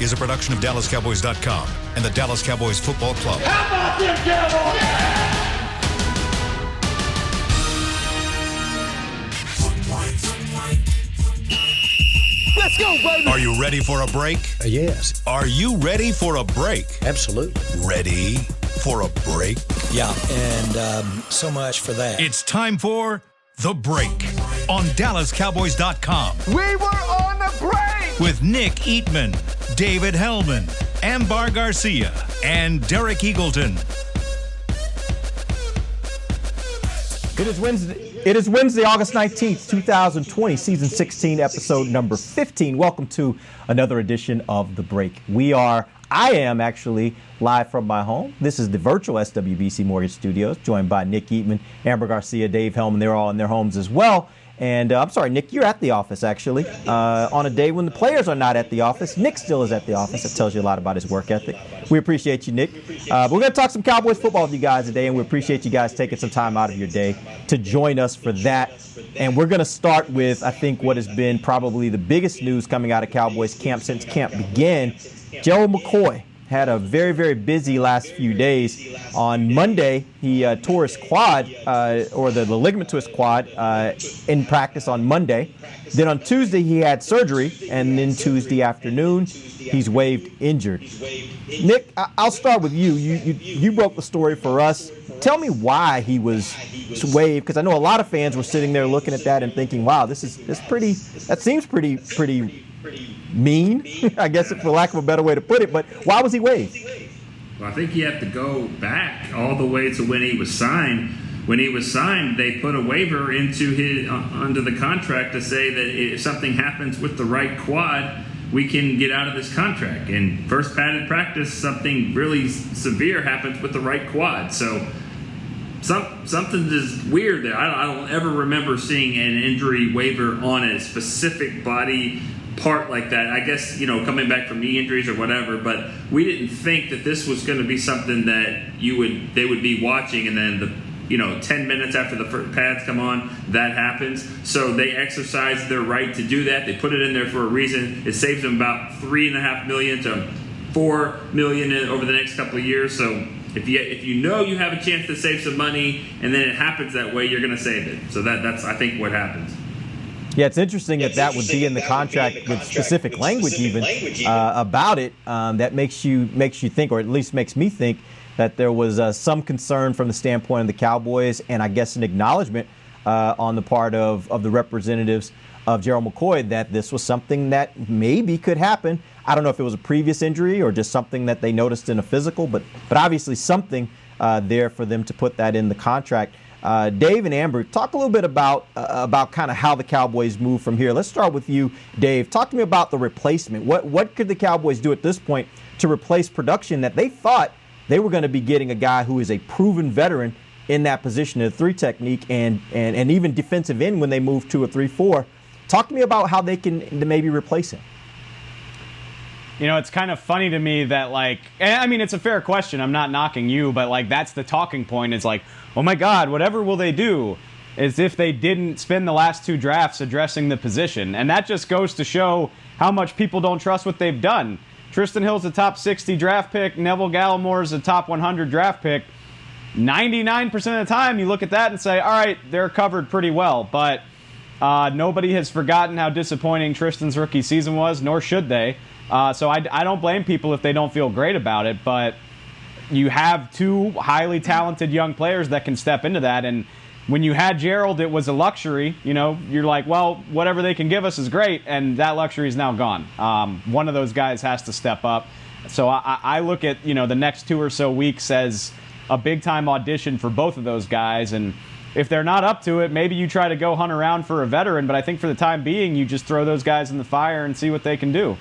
is a production of DallasCowboys.com and the Dallas Cowboys Football Club. How about them Cowboys? Yeah! Let's go, baby! Are you ready for a break? Yes. Are you ready for a break? Absolutely. Ready for a break? Yeah, and so much for that. It's time for The Break on DallasCowboys.com. We were on the break! With Nick Eatman, David Hellman, Ambar Garcia, and Derek Eagleton. It is Wednesday, August 19th, 2020, season 16, episode number 15. Welcome to another edition of The Break. I am actually live from my home. This is the virtual SWBC Mortgage Studios, joined by Nick Eatman, Amber Garcia, Dave Hellman. They're all in their homes as well. And I'm sorry, Nick, you're at the office, actually, on a day when the players are not at the office. Nick still is at the office. That tells you a lot about his work ethic. We appreciate you, Nick. We're going to talk some Cowboys football with you guys today, and we appreciate you guys taking some time out of your day to join us for that. And we're going to start with, I think, what has been probably the biggest news coming out of Cowboys camp since camp began. Gerald McCoy had a very, very busy last few days. On Monday, he tore his quad, or the ligament to his quad, in practice on Monday. Then on Tuesday, he had surgery, and then Tuesday afternoon, he's waived injured. Nick, I'll start with you. You broke the story for us. Tell me why he was waived, because I know a lot of fans were sitting there looking at that and thinking, "Wow, that seems pretty mean," I guess, for lack of a better way to put it. But why was he waived? Well, I think you have to go back all the way to when he was signed. When he was signed, they put a waiver into his under the contract to say that if something happens with the right quad, we can get out of this contract. And first padded practice, something really severe happens with the right quad. So something is weird there. I don't ever remember seeing an injury waiver on a specific body part like that. I guess, coming back from knee injuries or whatever, but we didn't think that this was going to be something that they would be watching, and then 10 minutes after the first pads come on, that happens. So they exercised their right to do that. They put it in there for a reason. It saves them about $3.5 million to $4 million over the next couple of years. So if you have a chance to save some money and then it happens that way, you're going to save it. So that's I think what happens. Yeah, it's interesting that would be in the contract with specific language even about it. That makes you think, or at least makes me think, that there was some concern from the standpoint of the Cowboys, and I guess an acknowledgement on the part of the representatives of Gerald McCoy that this was something that maybe could happen. I don't know if it was a previous injury or just something that they noticed in a physical, but obviously something there for them to put that in the contract. Dave and Amber, talk a little bit about kind of how the Cowboys move from here. Let's start with you, Dave. Talk to me about the replacement. What could the Cowboys do at this point to replace production that they thought they were going to be getting a guy who is a proven veteran in that position, a 3 technique, and even defensive end when they move to a 3-4. Talk to me about how they can maybe replace him. It's kind of funny to me that, it's a fair question. I'm not knocking you, but, that's the talking point. It's like, oh, my God, whatever will they do? As if they didn't spend the last 2 drafts addressing the position. And that just goes to show how much people don't trust what they've done. Tristan Hill's a top 60 draft pick. Neville Gallimore's a top 100 draft pick. 99% of the time, you look at that and say, all right, they're covered pretty well. But nobody has forgotten how disappointing Tristan's rookie season was, nor should they. So I don't blame people if they don't feel great about it, but you have 2 highly talented young players that can step into that. And when you had Gerald, it was a luxury. You're like, well, whatever they can give us is great, and that luxury is now gone. One of those guys has to step up. So I look at, the next 2 or so weeks as a big-time audition for both of those guys. And if they're not up to it, maybe you try to go hunt around for a veteran. But I think for the time being, you just throw those guys in the fire and see what they can do.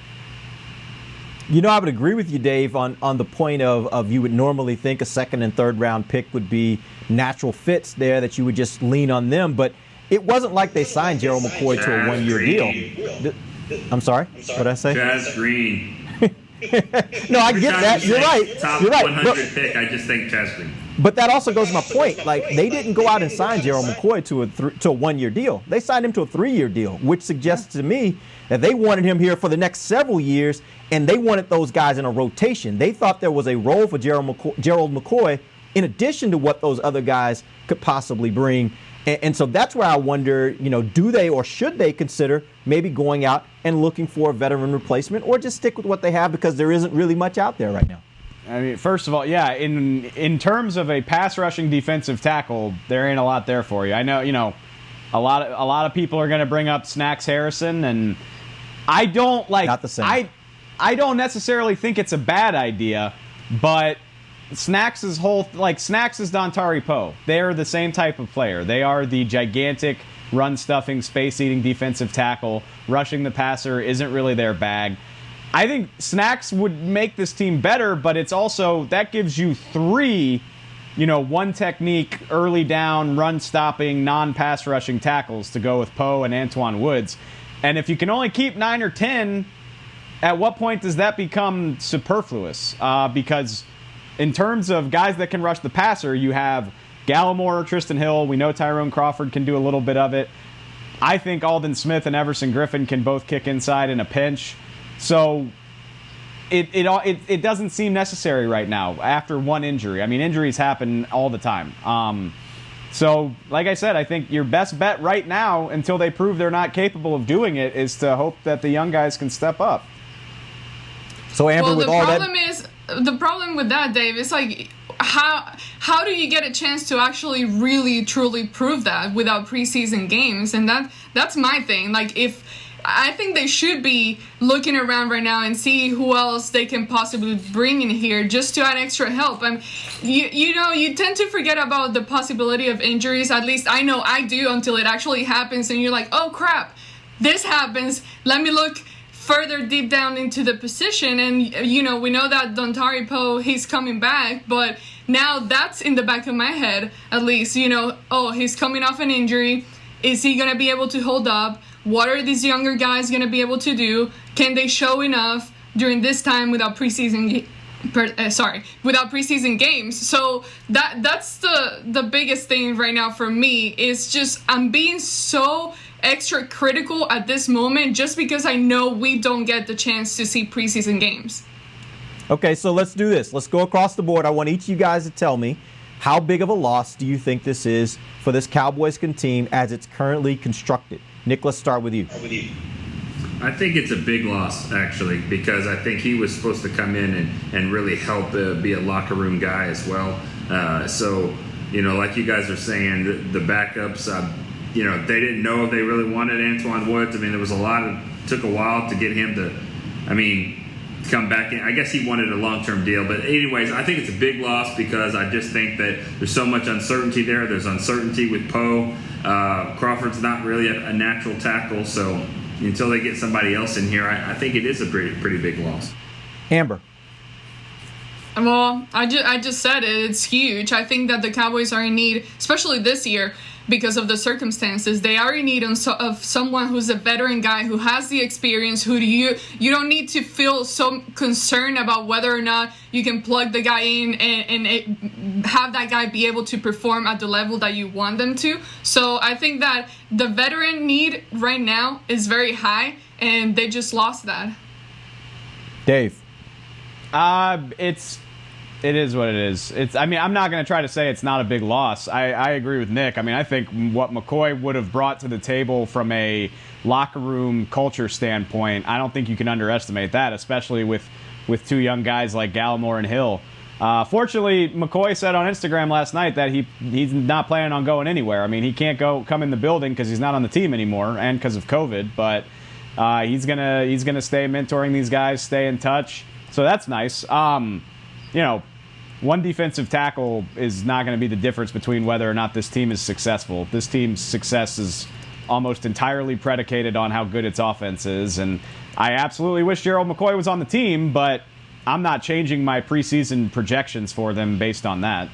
I would agree with you, Dave, on the point of you would normally think a 2nd and 3rd round pick would be natural fits there, that you would just lean on them. But it wasn't like they signed Gerald McCoy to a 1-year deal. I'm sorry? What did I say? Chaz Green. No, I get that. You're right. Top You're right. 100 pick. I just think Chaz Green. But that also goes to my point. Like, they didn't go out and sign Gerald McCoy to a one-year deal. They signed him to a 3-year deal, which suggests to me that they wanted him here for the next several years, and they wanted those guys in a rotation. They thought there was a role for Gerald McCoy in addition to what those other guys could possibly bring. And so that's where I wonder, do they or should they consider maybe going out and looking for a veteran replacement, or just stick with what they have because there isn't really much out there right now? I mean, first of all, yeah, in terms of a pass rushing defensive tackle, there ain't a lot there for you. I know, a lot of people are going to bring up Snacks Harrison, and I don't like. Not the same. I don't necessarily think it's a bad idea, but Snacks is Dontari Poe. They're the same type of player. They are the gigantic run stuffing, space eating defensive tackle. Rushing the passer isn't really their bag. I think Snacks would make this team better, but it's also, that gives you 3, one technique, early down, run stopping, non-pass rushing tackles to go with Poe and Antoine Woods. And if you can only keep 9 or 10, at what point does that become superfluous? Because in terms of guys that can rush the passer, you have Gallimore, Tristan Hill. We know Tyrone Crawford can do a little bit of it. I think Alden Smith and Everson Griffin can both kick inside in a pinch. So it doesn't seem necessary right now after one injury. I mean, injuries happen all the time. So, like I said, I think your best bet right now, until they prove they're not capable of doing it, is to hope that the young guys can step up. So, Amber, with all that... The problem with that, Dave, is like, how do you get a chance to actually really, truly prove that without preseason games? And that's my thing. Like, I think they should be looking around right now and see who else they can possibly bring in here just to add extra help. You tend to forget about the possibility of injuries. At least I know I do until it actually happens, and you're like, oh crap, this happens. Let me look further deep down into the position, and we know that Dontari Poe, he's coming back, but now that's in the back of my head at least. He's coming off an injury. Is he gonna be able to hold up? What are these younger guys going to be able to do? Can they show enough during this time without preseason games? So that's the biggest thing right now for me, is just I'm being so extra critical at this moment just because I know we don't get the chance to see preseason games. Okay, so let's do this. Let's go across the board. I want each of you guys to tell me, how big of a loss do you think this is for this Cowboys team as it's currently constructed? Nick, let's start with you. I think it's a big loss, actually, because I think he was supposed to come in and really help be a locker room guy as well. So, like you guys are saying, the backups, they didn't know if they really wanted Antoine Woods. I mean, there was took a while to get him to, come back in. I guess he wanted a long-term deal. But anyways, I think it's a big loss because I just think that there's so much uncertainty there. There's uncertainty with Poe. Crawford's not really a natural tackle, so until they get somebody else in here, I think it is a pretty big loss. Amber. Well, I just said it. It's huge. I think that the Cowboys are in need, especially this year, because of the circumstances. They are in need of someone who's a veteran guy who has the experience, who you don't need to feel so concerned about whether or not you can plug the guy in and have that guy be able to perform at the level that you want them to. So I think that the veteran need right now is very high, and they just lost that. Dave. It is what it is. I'm not going to try to say it's not a big loss. I agree with Nick. I think what McCoy would have brought to the table from a locker room culture standpoint, I don't think you can underestimate that, especially with 2 young guys like Gallimore and Hill. Fortunately, McCoy said on Instagram last night that he's not planning on going anywhere. He can't come in the building because he's not on the team anymore and because of COVID, but he's gonna stay mentoring these guys, stay in touch. So that's nice. One defensive tackle is not going to be the difference between whether or not this team is successful. This team's success is almost entirely predicated on how good its offense is. And I absolutely wish Gerald McCoy was on the team, but I'm not changing my preseason projections for them based on that.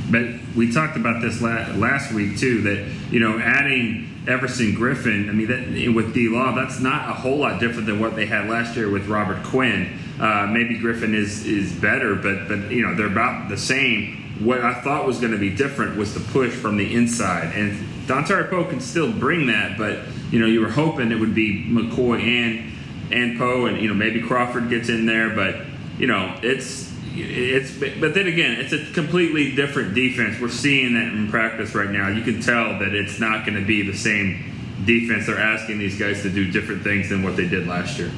But we talked about this last week too. That adding Everson Griffin. I mean, that with D Law, that's not a whole lot different than what they had last year with Robert Quinn. Maybe Griffin is better, but they're about the same. What I thought was going to be different was the push from the inside, and Dontari Poe can still bring that, but you were hoping it would be McCoy and Poe, and maybe Crawford gets in there, but but then again, it's a completely different defense. We're seeing that in practice right now. You can tell that it's not going to be the same defense. They're asking these guys to do different things than what they did last year.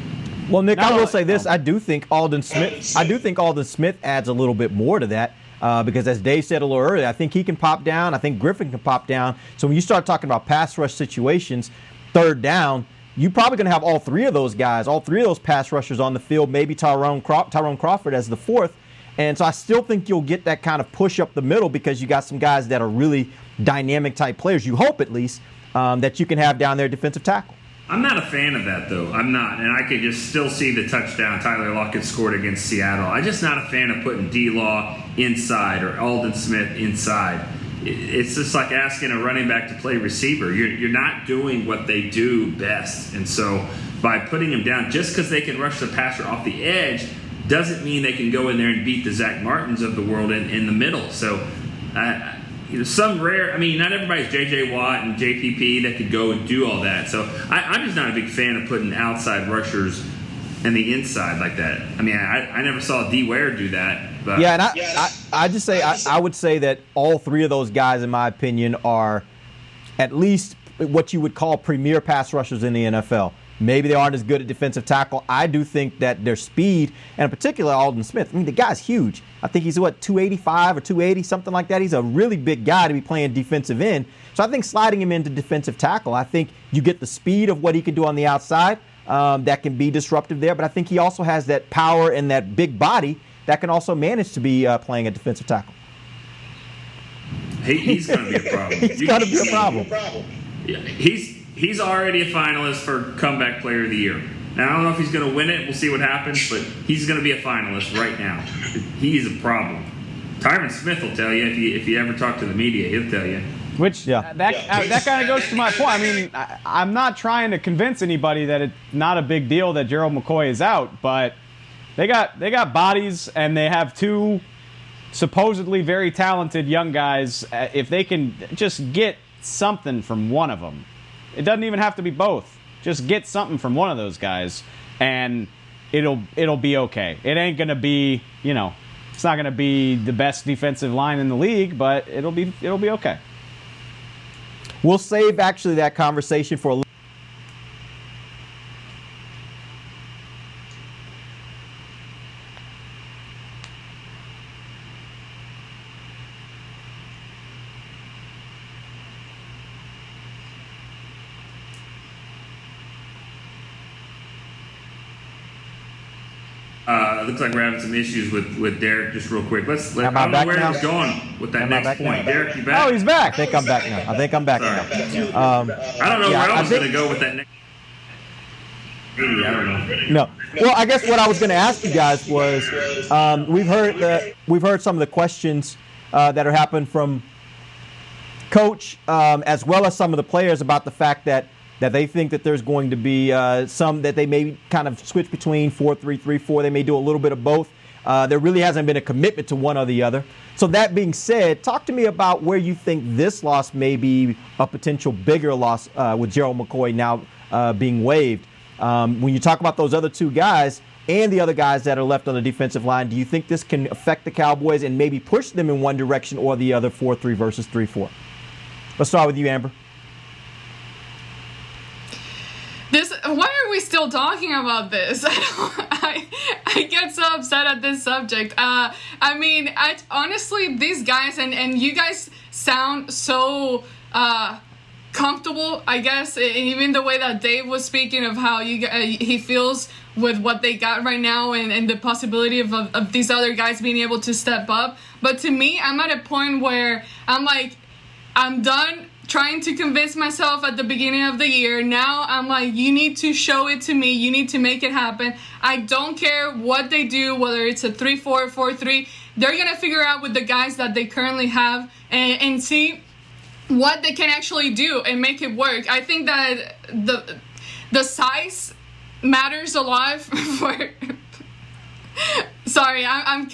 Well, Nick, I will say this: I do think Alden Smith adds a little bit more to that. Because as Dave said a little earlier, I think he can pop down. I think Griffin can pop down. So when you start talking about pass rush situations, third down, you're probably going to have all three of those guys, all three of those pass rushers on the field, maybe Tyrone Crawford as the fourth. And so I still think you'll get that kind of push up the middle because you got some guys that are really dynamic type players, you hope at least, that you can have down there defensive tackle. I'm not a fan of that, though. I'm not. And I could just still see the touchdown Tyler Lockett scored against Seattle. I'm just not a fan of putting D-Law inside or Alden Smith inside. It's just like asking a running back to play receiver. You're not doing what they do best. And so by putting them down, just because they can rush the passer off the edge doesn't mean they can go in there and beat the Zach Martins of the world in the middle. So some rare, not everybody's J.J. Watt and JPP that could go and do all that. So I'm just not a big fan of putting outside rushers in the inside like that. I never saw D. Ware do that. But. Yeah, and I would say that all three of those guys, in my opinion, are at least what you would call premier pass rushers in the NFL. Maybe they aren't as good at defensive tackle. I do think that their speed, and in particular Alden Smith, the guy's huge. I think he's, 285 or 280, something like that. He's a really big guy to be playing defensive end. So I think sliding him into defensive tackle, I think you get the speed of what he can do on the outside that can be disruptive there. But I think he also has that power and that big body that can also manage to be playing a defensive tackle. He's going to be a problem. He's going to be a problem. Yeah, he's already a finalist for Comeback Player of the Year. Now, I don't know if he's going to win it. We'll see what happens, but he's going to be a finalist right now. He's a problem. Tyron Smith will tell you if you ever talk to the media, he'll tell you. That kind of goes to my point. I'm not trying to convince anybody that it's not a big deal that Gerald McCoy is out, but they got bodies and they have two supposedly very talented young guys. If they can just get something from one of them. It doesn't even have to be both. Just get something from one of those guys, and it'll be okay. It ain't gonna be, it's not gonna be the best defensive line in the league, but it'll be okay. We'll save actually that conversation for a little. Looks like we're having some issues with Derek. Just real quick, I don't know where he's going with that next point. Derek, you back? Oh, he's back. I think I'm back now. I don't know where I was going to go with that next. Maybe, I don't know. No. Well, I guess what I was going to ask you guys was, we've heard some of the questions that are happening from Coach, as well as some of the players about the fact that they think that there's going to be some that they may kind of switch between 4-3-3-4. They may do a little bit of both. There really hasn't been a commitment to one or the other. So that being said, talk to me about where you think this loss may be a potential bigger loss with Gerald McCoy now being waived. When you talk about those other two guys and the other guys that are left on the defensive line, do you think this can affect the Cowboys and maybe push them in one direction or the other, 4-3 versus 3-4? Let's start with you, Amber. Why are we still talking about this? I get so upset at this subject. Honestly, these guys and you guys sound so comfortable, I guess, even the way that Dave was speaking of how he feels with what they got right now and the possibility of these other guys being able to step up. But to me, I'm at a point where I'm done trying to convince myself at the beginning of the year. Now I'm like, you need to show it to me. You need to make it happen. I don't care what they do, whether it's a 3-4, 4-3. they're going to figure out with the guys that they currently have and see what they can actually do and make it work. I think that the size matters a lot for... Sorry, I'm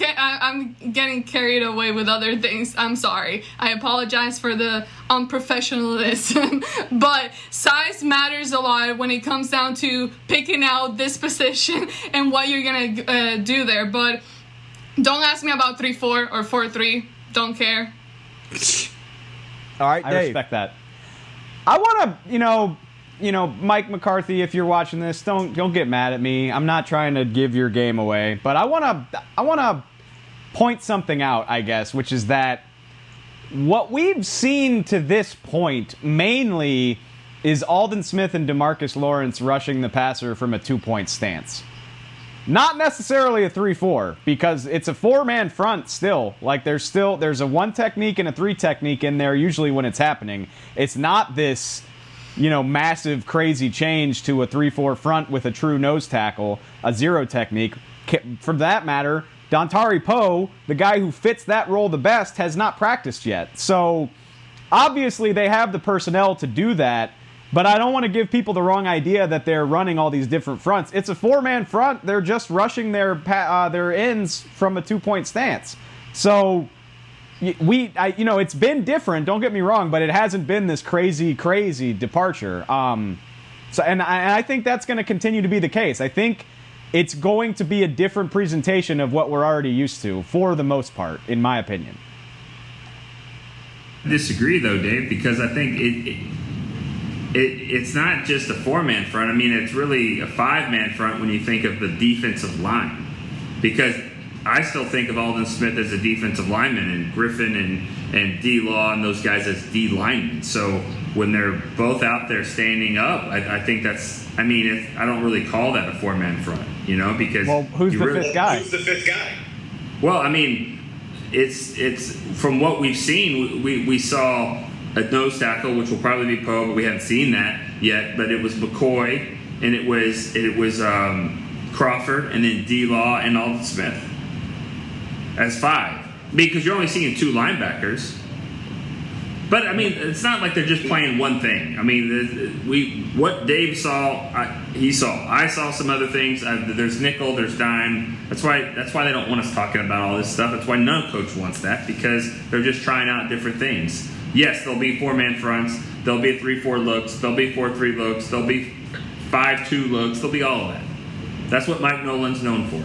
getting carried away with other things. I'm sorry. I apologize for the unprofessionalism. But size matters a lot when it comes down to picking out this position and what you're going to do there. But don't ask me about 3-4 or 4-3. Don't care. All right, Dave. I respect that. I want to, Mike McCarthy, if you're watching this, don't get mad at me. I'm not trying to give your game away, but I want to point something out, I guess, which is that what we've seen to this point mainly is Aldon Smith and DeMarcus Lawrence rushing the passer from a 2-point stance. Not necessarily a 3-4, because it's a 4-man front still. Like there's a 1 technique and a 3 technique in there usually when it's happening. It's not this massive, crazy change to a 3-4 front with a true nose tackle, a 0 technique. For that matter, Dontari Poe, the guy who fits that role the best, has not practiced yet. So, obviously, they have the personnel to do that, but I don't want to give people the wrong idea that they're running all these different fronts. It's a 4-man front. They're just rushing their ends from a 2-point stance. So... it's been different. Don't get me wrong, but it hasn't been this crazy departure. I think that's going to continue to be the case. I think it's going to be a different presentation of what we're already used to, for the most part, in my opinion. I disagree, though, Dave, because I think it's not just a 4-man front. I mean, it's really a 5-man front when you think of the defensive line, because I still think of Aldon Smith as a defensive lineman and Griffin and D-Law and those guys as D linemen. So when they're both out there standing up, I think that's, I don't really call that a 4-man front, because... Well, who's the fifth guy? Well, it's from what we've seen, we saw a nose tackle, which will probably be Poe, but we haven't seen that yet. But it was McCoy, and it was Crawford, and then D-Law and Aldon Smith as 5, because you're only seeing 2 linebackers. But it's not like they're just playing one thing. What Dave saw, he saw. I saw some other things. There's nickel, there's dime. That's why they don't want us talking about all this stuff. That's why no coach wants that, because they're just trying out different things. Yes, there'll be 4-man fronts. There'll be 3-4 looks. There'll be 4-3 looks. There'll be 5-2 looks. There'll be all of that. That's what Mike Nolan's known for.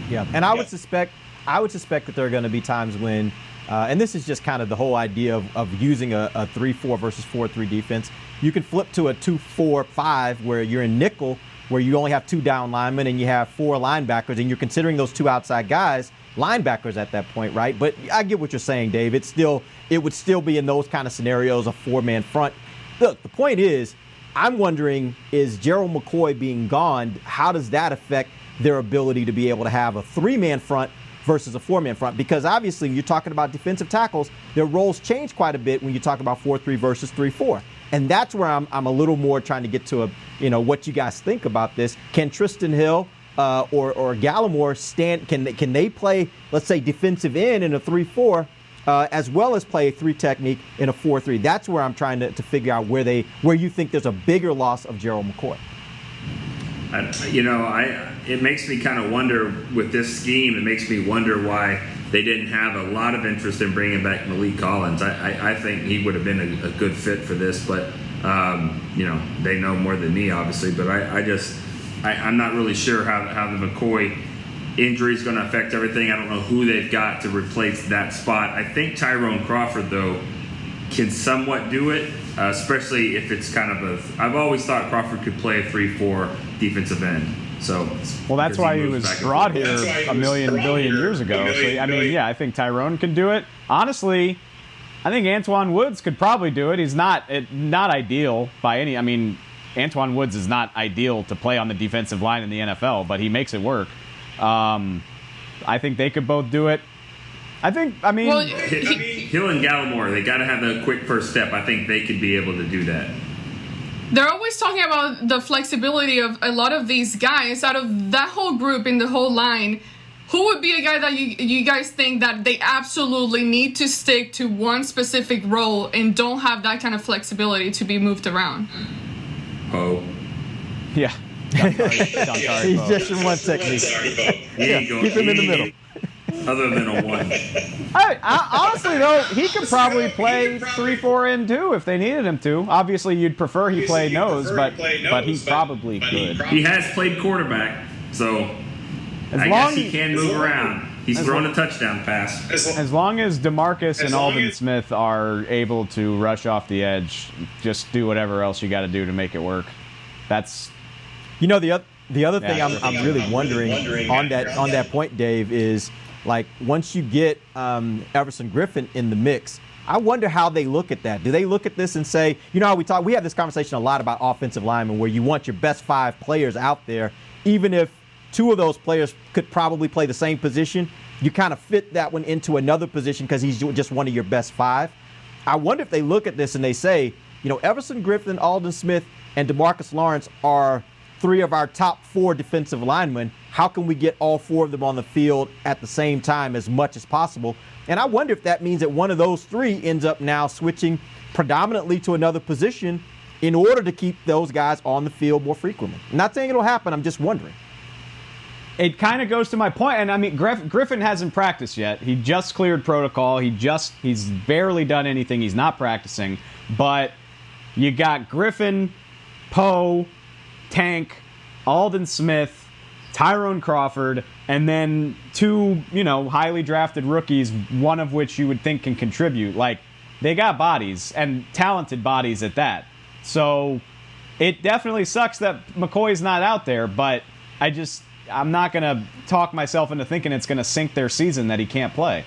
Yeah, and I would suspect that there are going to be times when, and this is just kind of the whole idea of using a 3-4 versus 4-3 defense. You can flip to a 2-4-5 where you're in nickel, where you only have 2 down linemen and you have 4 linebackers, and you're considering those 2 outside guys linebackers at that point, right? But I get what you're saying, Dave. It would still be in those kind of scenarios a 4-man front. Look, the point is, I'm wondering, is Gerald McCoy being gone, how does that affect their ability to be able to have a 3-man front versus a 4-man front? Because obviously you're talking about defensive tackles, their roles change quite a bit when you talk about 4-3 versus 3-4. And that's where I'm a little more trying to get to what you guys think about this. Can Tristan Hill or Gallimore stand? Can they play, let's say, defensive end in a 3-4 as well as play a 3 technique in a 4-3? That's where I'm trying to figure out where you think there's a bigger loss of Gerald McCoy. It makes me kind of wonder with this scheme. It makes me wonder why they didn't have a lot of interest in bringing back Malik Collins. I think he would have been a good fit for this, but they know more than me, obviously. But I'm not really sure how the McCoy injury is going to affect everything. I don't know who they've got to replace that spot. I think Tyrone Crawford, though, can somewhat do it, especially if it's kind of I've always thought Crawford could play a 3-4 defensive end. So, well, that's why he was brought here a billion years ago. I think Tyrone can do it. Honestly, I think Antoine Woods could probably do it. He's not ideal by any. Antoine Woods is not ideal to play on the defensive line in the NFL, but he makes it work. I think they could both do it. Hill and Gallimore, they got to have a quick first step. I think they could be able to do that. They're always talking about the flexibility of a lot of these guys. Out of that whole group in the whole line, who would be a guy that you guys think that they absolutely need to stick to one specific role and don't have that kind of flexibility to be moved around? Poe. Yeah. He's just in one technique. Keep him in the middle. Other than a 1. I honestly, though, he could probably play 3-4 and 2 if they needed him to. Obviously, you'd prefer he played nose, but he probably could. He has played quarterback, so I guess he can move around. He's thrown a touchdown pass. As long as DeMarcus and Aldon Smith are able to rush off the edge, just do whatever else you got to do to make it work. That's, the other thing I'm really wondering on that point, Dave, is like once you get Everson Griffin in the mix, I wonder how they look at that. Do they look at this and say, how we have this conversation a lot about offensive linemen where you want your best 5 players out there, even if 2 of those players could probably play the same position, you kind of fit that one into another position because he's just one of your best 5. I wonder if they look at this and they say, Everson Griffin, Aldon Smith, and DeMarcus Lawrence are 3 of our top 4 defensive linemen. How can we get all 4 of them on the field at the same time as much as possible? And I wonder if that means that one of those 3 ends up now switching predominantly to another position in order to keep those guys on the field more frequently. I'm not saying it'll happen. I'm just wondering. It kind of goes to my point, and I mean, Griffin hasn't practiced yet. He just cleared protocol. He's barely done anything. He's not practicing. But you got Griffin, Poe, Tank, Aldon Smith, Tyrone Crawford, and then 2, highly drafted rookies, one of which you would think can contribute. Like, they got bodies, and talented bodies at that. So it definitely sucks that McCoy's not out there, but I'm not going to talk myself into thinking it's going to sink their season that he can't play.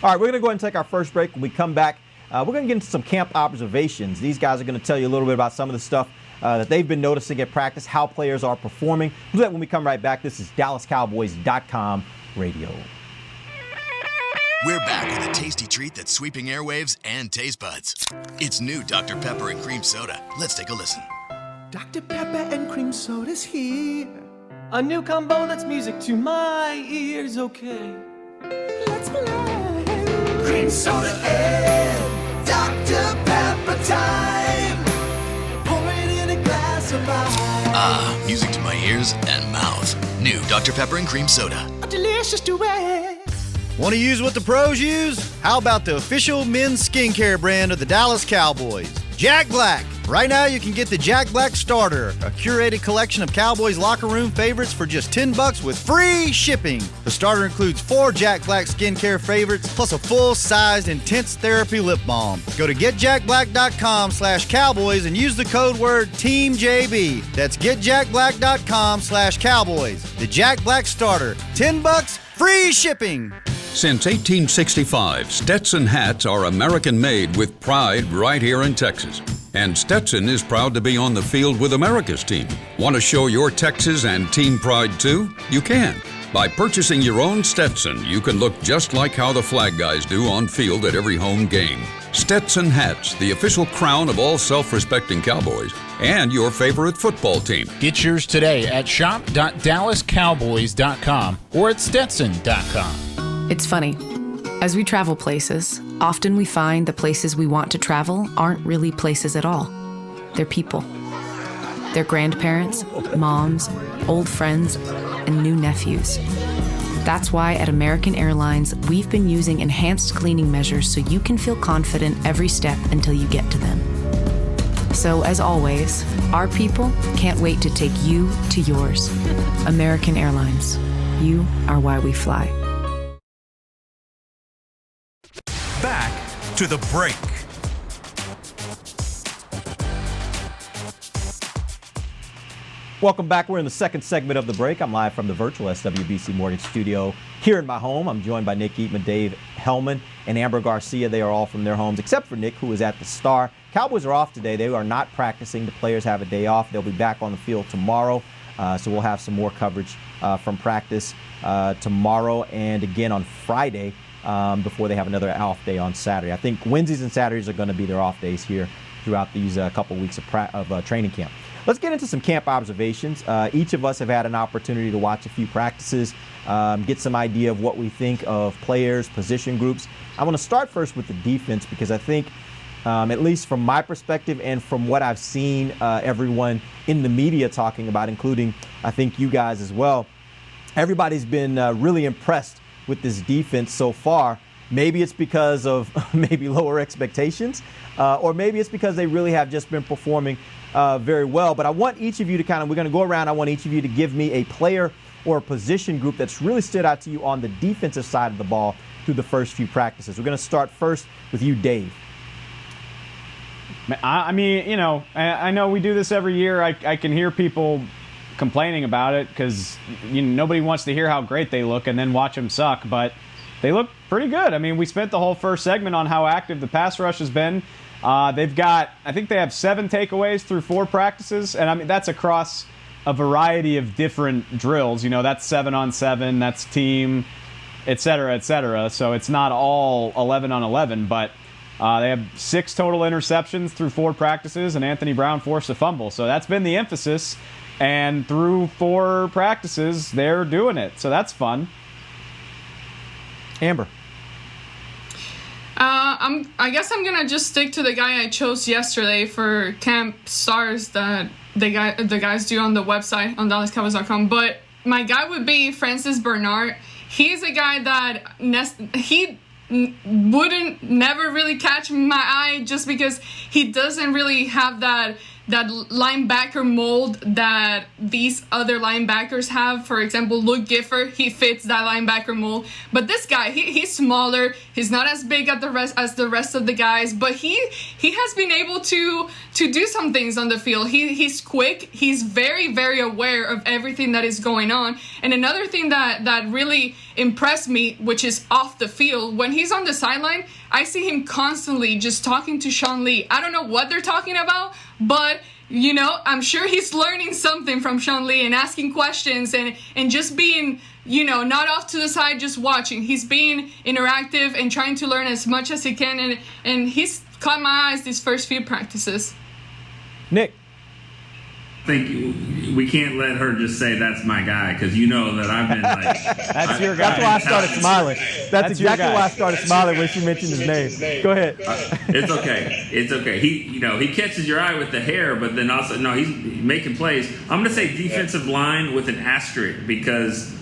All right, we're going to go ahead and take our first break. When we come back, we're going to get into some camp observations. These guys are going to tell you a little bit about some of the stuff that they've been noticing at practice, how players are performing. We'll do that when we come right back. This is DallasCowboys.com radio. We're back with a tasty treat that's sweeping airwaves and taste buds. It's new Dr. Pepper and Cream Soda. Let's take a listen. Dr. Pepper and Cream Soda's here. A new combo that's music to my ears, okay. Let's play. Cream Soda and Dr. Pepper time. Pour it in a glass of ice. Music to my ears and mouth. New Dr. Pepper and Cream Soda. A delicious duet. Want to use what the pros use? How about the official men's skincare brand of the Dallas Cowboys, Jack Black? Right now, you can get the Jack Black Starter, a curated collection of Cowboys locker room favorites for just $10 with free shipping. The starter includes 4 Jack Black skincare favorites, plus a full-sized intense therapy lip balm. Go to getjackblack.com/Cowboys and use the code word TEAMJB. That's getjackblack.com/Cowboys. The Jack Black Starter, $10, free shipping. Since 1865, Stetson hats are American-made with pride right here in Texas. And Stetson is proud to be on the field with America's team. Want to show your Texas and team pride too? You can. By purchasing your own Stetson, you can look just like how the flag guys do on field at every home game. Stetson hats, the official crown of all self-respecting Cowboys, and your favorite football team. Get yours today at shop.dallascowboys.com or at stetson.com. It's funny. As we travel places, often we find the places we want to travel aren't really places at all. They're people. They're grandparents, moms, old friends, and new nephews. That's why at American Airlines, we've been using enhanced cleaning measures so you can feel confident every step until you get to them. So as always, our people can't wait to take you to yours. American Airlines. You are why we fly. Back to the break. Welcome back. We're in the second segment of the break. I'm live from the virtual SWBC Mortgage Studio here in my home. I'm joined by Nick Eatman, Dave Hellman, and Amber Garcia. They are all from their homes, except for Nick, who is at the Star. Cowboys are off today. They are not practicing. The players have a day off. They'll be back on the field tomorrow. So we'll have some more coverage from practice tomorrow and again on Friday before they have another off day on Saturday. I think Wednesdays and Saturdays are going to be their off days here throughout these couple weeks of training camp. let's get into some camp observations. Each of us have had an opportunity to watch a few practices, get some idea of what we think of players, position groups. I want to start first with the defense because I think, at least from my perspective and from what I've seen everyone in the media talking about, including I think you guys as well, everybody's been really impressed with this defense so far. Maybe it's because of maybe lower expectations, or maybe it's because they really have just been performing very well. But I want each of you to we're going to go around. I want each of you to give me a player or a position group that's really stood out to you on the defensive side of the ball through the first few practices. We're going to start first with you, Dave. I mean, I know we do this every year. I can hear people complaining about it because nobody wants to hear how great they look and then watch them suck, but they look pretty good. I mean, we spent the whole first segment on how active the pass rush has been. I think they have 7 takeaways through 4 practices, and I mean that's across a variety of different drills. That's 7-on-7, that's team, et cetera, et cetera. So it's not all 11 on 11, but they have 6 total interceptions through 4 practices, and Anthony Brown forced a fumble. So that's been the emphasis, and through 4 practices, they're doing it. So that's fun. Amber. I guess I'm gonna just stick to the guy I chose yesterday for camp stars that the guys do on the website on DallasCowboys.com. But my guy would be Francis Bernard. He's a guy that he wouldn't never really catch my eye just because he doesn't really have that linebacker mold that these other linebackers have. For example, Luke Gifford, he fits that linebacker mold. But this guy, he's smaller. He's not as big as the rest of the guys, but he has been able to do some things on the field. He's quick. He's very, very aware of everything that is going on. And another thing that really impressed me, which is off the field, when he's on the sideline, I see him constantly just talking to Sean Lee. I don't know what they're talking about, but I'm sure he's learning something from Sean Lee and asking questions and just being, not off to the side just watching. He's being interactive and trying to learn as much as he can, and he's caught my eyes these first few practices. Nick. I think we can't let her just say that's my guy because that I've been like that's your guy. That's why I started smiling. That's exactly why I started smiling when she mentioned his name. Go ahead. It's okay. He catches your eye with the hair, but then also he's making plays. I'm gonna say defensive line with an asterisk because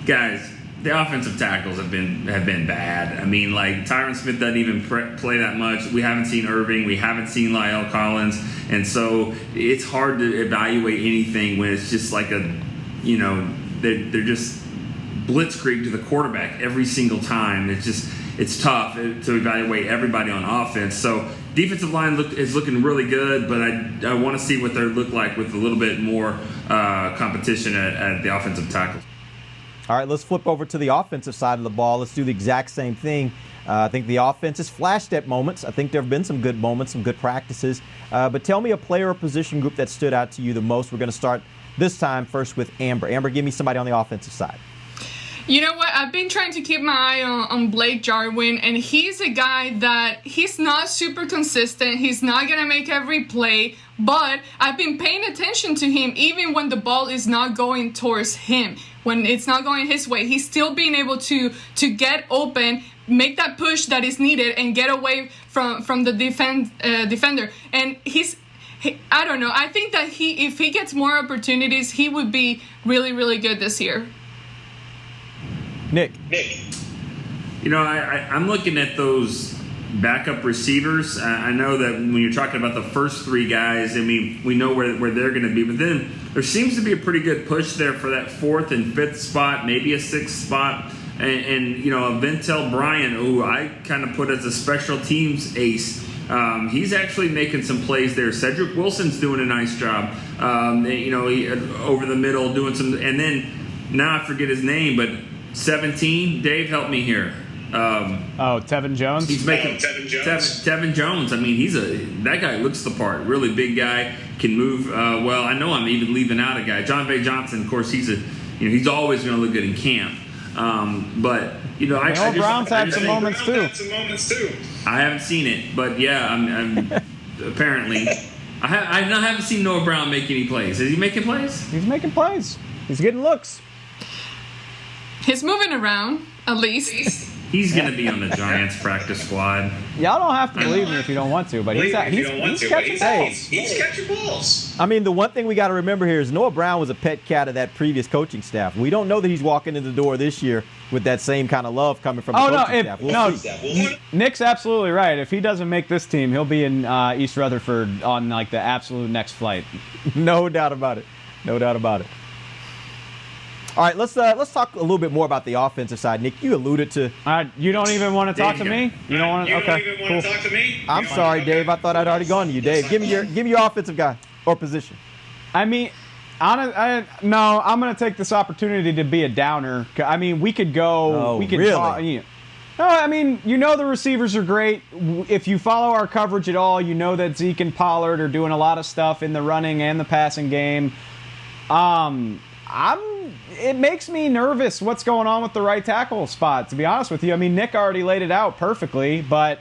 guys, the offensive tackles have been bad. I mean, like Tyron Smith doesn't even play that much. We haven't seen Irving. We haven't seen La'el Collins, and so it's hard to evaluate anything when it's just like they're just blitzkrieg to the quarterback every single time. It's tough to evaluate everybody on offense. So defensive line is looking really good, but I want to see what they look like with a little bit more competition at the offensive tackles. All right, let's flip over to the offensive side of the ball. Let's do the exact same thing. I think the offense has flashed at moments. I think there have been some good moments, some good practices. But tell me a player or position group that stood out to you the most. We're going to start this time first with Amber. Amber, give me somebody on the offensive side. You know what? I've been trying to keep my eye on Blake Jarwin, and he's a guy that he's not super consistent. He's not going to make every play, but I've been paying attention to him even when the ball is not going towards him. When it's not going his way, he's still being able to get open, make that push that is needed, and get away from the defender. And I don't know. I think that if he gets more opportunities, he would be really, really good this year. Nick. I'm looking at those backup receivers. I know that when you're talking about the first 3 guys, I mean, we know where they're going to be. But then there seems to be a pretty good push there for that 4th and 5th spot, maybe a 6th spot. And Ventel Bryant, who I kind of put as a special teams ace, he's actually making some plays there. Cedric Wilson's doing a nice job, he, over the middle doing some. And then now I forget his name, but 17, Dave, help me here. Tevin Jones? He's making Tevin Jones. I mean, that guy looks the part. Really big guy, can move well. I know I'm even leaving out a guy. John Bay Johnson, of course, he's always going to look good in camp. But Brown's had some moments too. I haven't seen it, but yeah, I'm apparently. I haven't seen Noah Brown make any plays. Is he making plays? He's making plays. He's getting looks. He's moving around, at least. He's going to be on the Giants practice squad. Y'all don't have to believe me if you don't want to, but he's catching balls. He's catching balls. I mean, the one thing we got to remember here is Noah Brown was a pet cat of that previous coaching staff. We don't know that he's walking in the door this year with that same kind of love coming from the coaching staff. We'll see. Nick's absolutely right. If he doesn't make this team, he'll be in East Rutherford on like the absolute next flight. No doubt about it. No doubt about it. All right, let's talk a little bit more about the offensive side. Nick, you alluded to. You don't even want to talk to me? You don't want to? Okay, don't even want to talk to me? I'm sorry, Dave. I thought I'd already gone to you, Dave. Give me your offensive guy or position. I mean, no, I'm going to take this opportunity to be a downer. I mean, we could go. Oh, we could really? No, I mean, the receivers are great. If you follow our coverage at all, you know that Zeke and Pollard are doing a lot of stuff in the running and the passing game. It makes me nervous what's going on with the right tackle spot, to be honest with you. I mean, Nick already laid it out perfectly, but,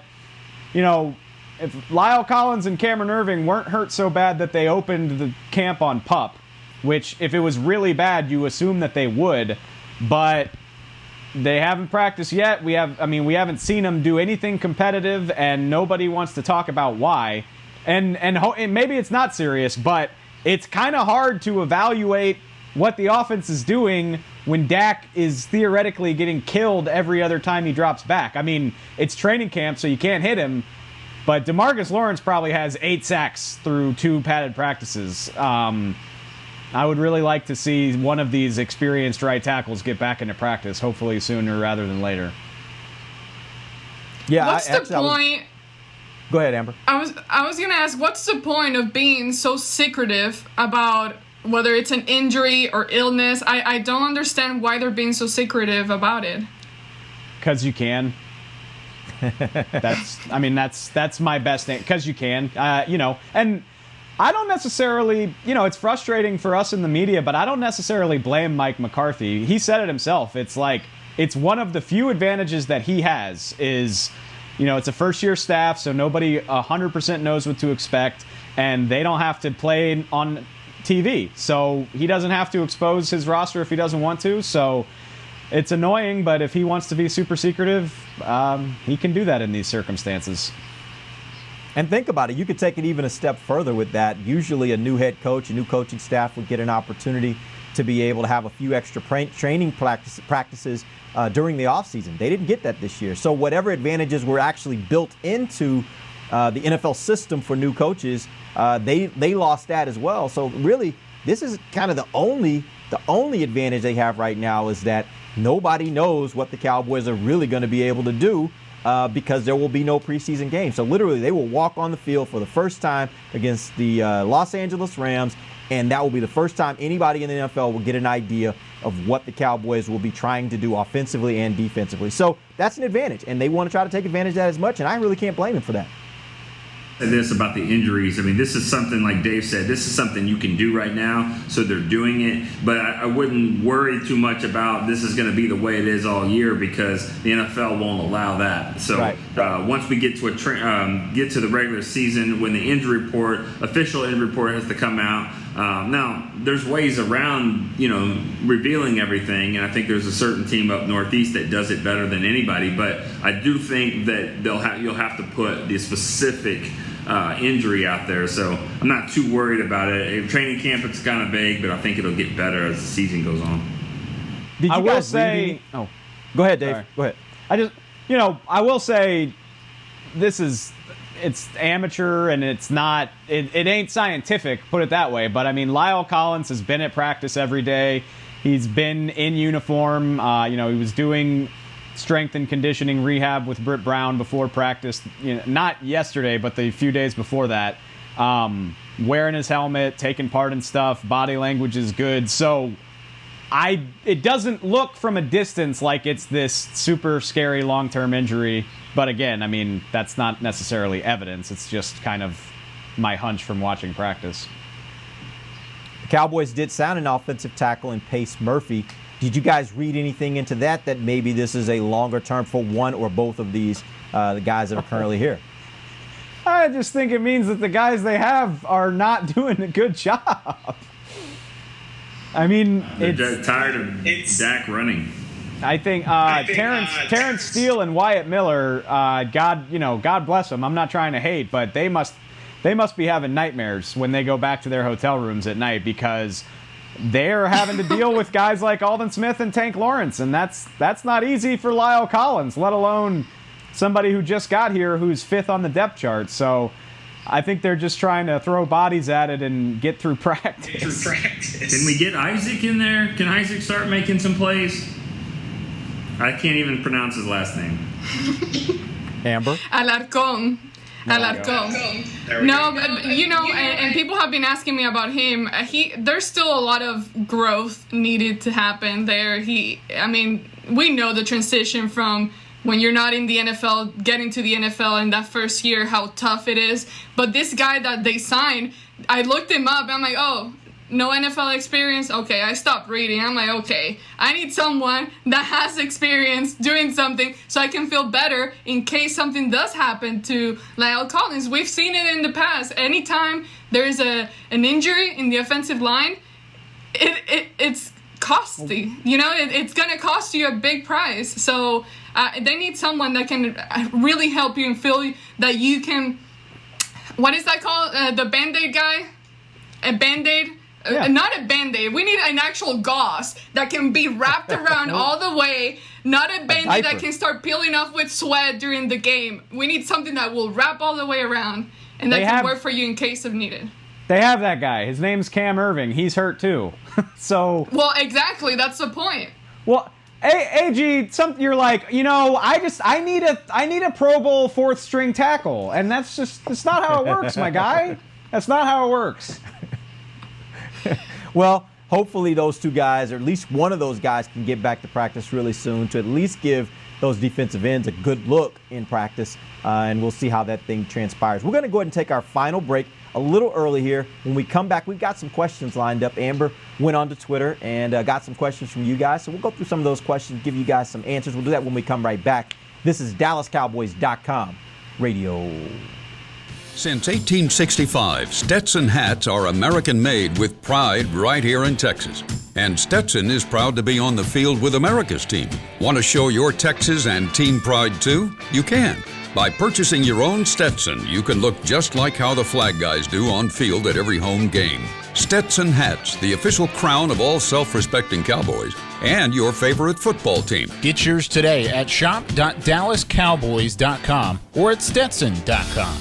if Lyle Collins and Cameron Irving weren't hurt so bad that they opened the camp on PUP, which if it was really bad, you assume that they would, but they haven't practiced yet. We haven't seen them do anything competitive, and nobody wants to talk about why. And maybe it's not serious, but it's kind of hard to evaluate what the offense is doing when Dak is theoretically getting killed every other time he drops back. I mean, it's training camp, so you can't hit him, but DeMarcus Lawrence probably has 8 sacks through 2 padded practices. I would really like to see one of these experienced right tackles get back into practice, hopefully sooner rather than later. Yeah, What's the point? Go ahead, Amber. I was gonna ask, what's the point of being so secretive about whether it's an injury or illness? I don't understand why they're being so secretive about it. Because you can. That's my best name. Because you can. And I don't necessarily, it's frustrating for us in the media, but I don't necessarily blame Mike McCarthy. He said it himself. It's like, it's one of the few advantages that he has is, it's a first-year staff, so nobody 100% knows what to expect, and they don't have to play on TV, so he doesn't have to expose his roster if he doesn't want to. So it's annoying, but if he wants to be super secretive, he can do that in these circumstances. And think about it, you could take it even a step further with that. Usually a new head coach, a new coaching staff would get an opportunity to be able to have a few extra training practices during the offseason. They didn't get that this year. So whatever advantages were actually built into the NFL system for new coaches, they lost that as well. So really, this is kind of the only advantage they have right now is that nobody knows what the Cowboys are really going to be able to do because there will be no preseason game. So literally, they will walk on the field for the first time against the Los Angeles Rams, and that will be the first time anybody in the NFL will get an idea of what the Cowboys will be trying to do offensively and defensively. So that's an advantage, and they want to try to take advantage of that as much, and I really can't blame them for that. This about the injuries. I mean, this is something, like Dave said, this is something you can do right now, so they're doing it. But I wouldn't worry too much about this is going to be the way it is all year because the NFL won't allow that. So once we get to get to the regular season, when the official injury report has to come out, now there's ways around, revealing everything, and I think there's a certain team up Northeast that does it better than anybody. But I do think that you'll have to put the specific injury out there, so I'm not too worried about it. In training camp, it's kind of vague, but I think it'll get better as the season goes on. Did you guys say? Oh, go ahead, Dave. Sorry. Go ahead. I will say it's amateur and it's not. It ain't scientific, put it that way. But I mean, Lyle Collins has been at practice every day. He's been in uniform. He was doing strength and conditioning rehab with Britt Brown before practice, not yesterday, but the few days before that, wearing his helmet, taking part in stuff, body language is good. So it doesn't look from a distance like it's this super scary long-term injury. But again, I mean, that's not necessarily evidence. It's just kind of my hunch from watching practice. The Cowboys did sign an offensive tackle in Pace Murphy. Did you guys read anything into that maybe this is a longer term for one or both of these the guys that are currently here? I just think it means that the guys they have are not doing a good job. I mean, they're tired of Dak running. I think Terrence Steele and Wyatt Miller, God bless them. I'm not trying to hate, but they must be having nightmares when they go back to their hotel rooms at night because they're having to deal with guys like Aldon Smith and Tank Lawrence, and that's not easy for Lyle Collins, let alone somebody who just got here who's 5th on the depth chart. So I think they're just trying to throw bodies at it and get through practice. Can we get Isaac in there? Can Isaac start making some plays? I can't even pronounce his last name. Amber? Alarcón. No, but and people have been asking me about him. There's still a lot of growth needed to happen there. We know the transition from when you're not in the NFL, getting to the NFL in that first year, how tough it is. But this guy that they signed, I looked him up. I'm like, oh, no NFL experience? Okay, I stopped reading. I'm like, okay, I need someone that has experience doing something so I can feel better in case something does happen to Lyle Collins. We've seen it in the past. Anytime there's an injury in the offensive line, it's costly. It's going to cost you a big price. So they need someone that can really help you and feel that you can, what is that called? The Band-Aid guy? A Band-Aid? Yeah. Not a Band-Aid. We need an actual gauze that can be wrapped around all the way. Not a Band-Aid that can start peeling off with sweat during the game. We need something that will wrap all the way around and that can work for you in case of needed. They have that guy. His name's Cam Irving. He's hurt too. So. Well, exactly. That's the point. Well, AG, you're like, I need a Pro Bowl 4th string tackle, and that's not how it works, my guy. That's not how it works. Well, hopefully those two guys, or at least one of those guys, can get back to practice really soon to at least give those defensive ends a good look in practice, and we'll see how that thing transpires. We're going to go ahead and take our final break a little early here. When we come back, we've got some questions lined up. Amber went on to Twitter and got some questions from you guys, so we'll go through some of those questions, give you guys some answers. We'll do that when we come right back. This is DallasCowboys.com radio. Since 1865, Stetson hats are American-made with pride right here in Texas. And Stetson is proud to be on the field with America's team. Want to show your Texas and team pride too? You can. By purchasing your own Stetson, you can look just like how the flag guys do on field at every home game. Stetson hats, the official crown of all self-respecting Cowboys, and your favorite football team. Get yours today at shop.dallascowboys.com or at stetson.com.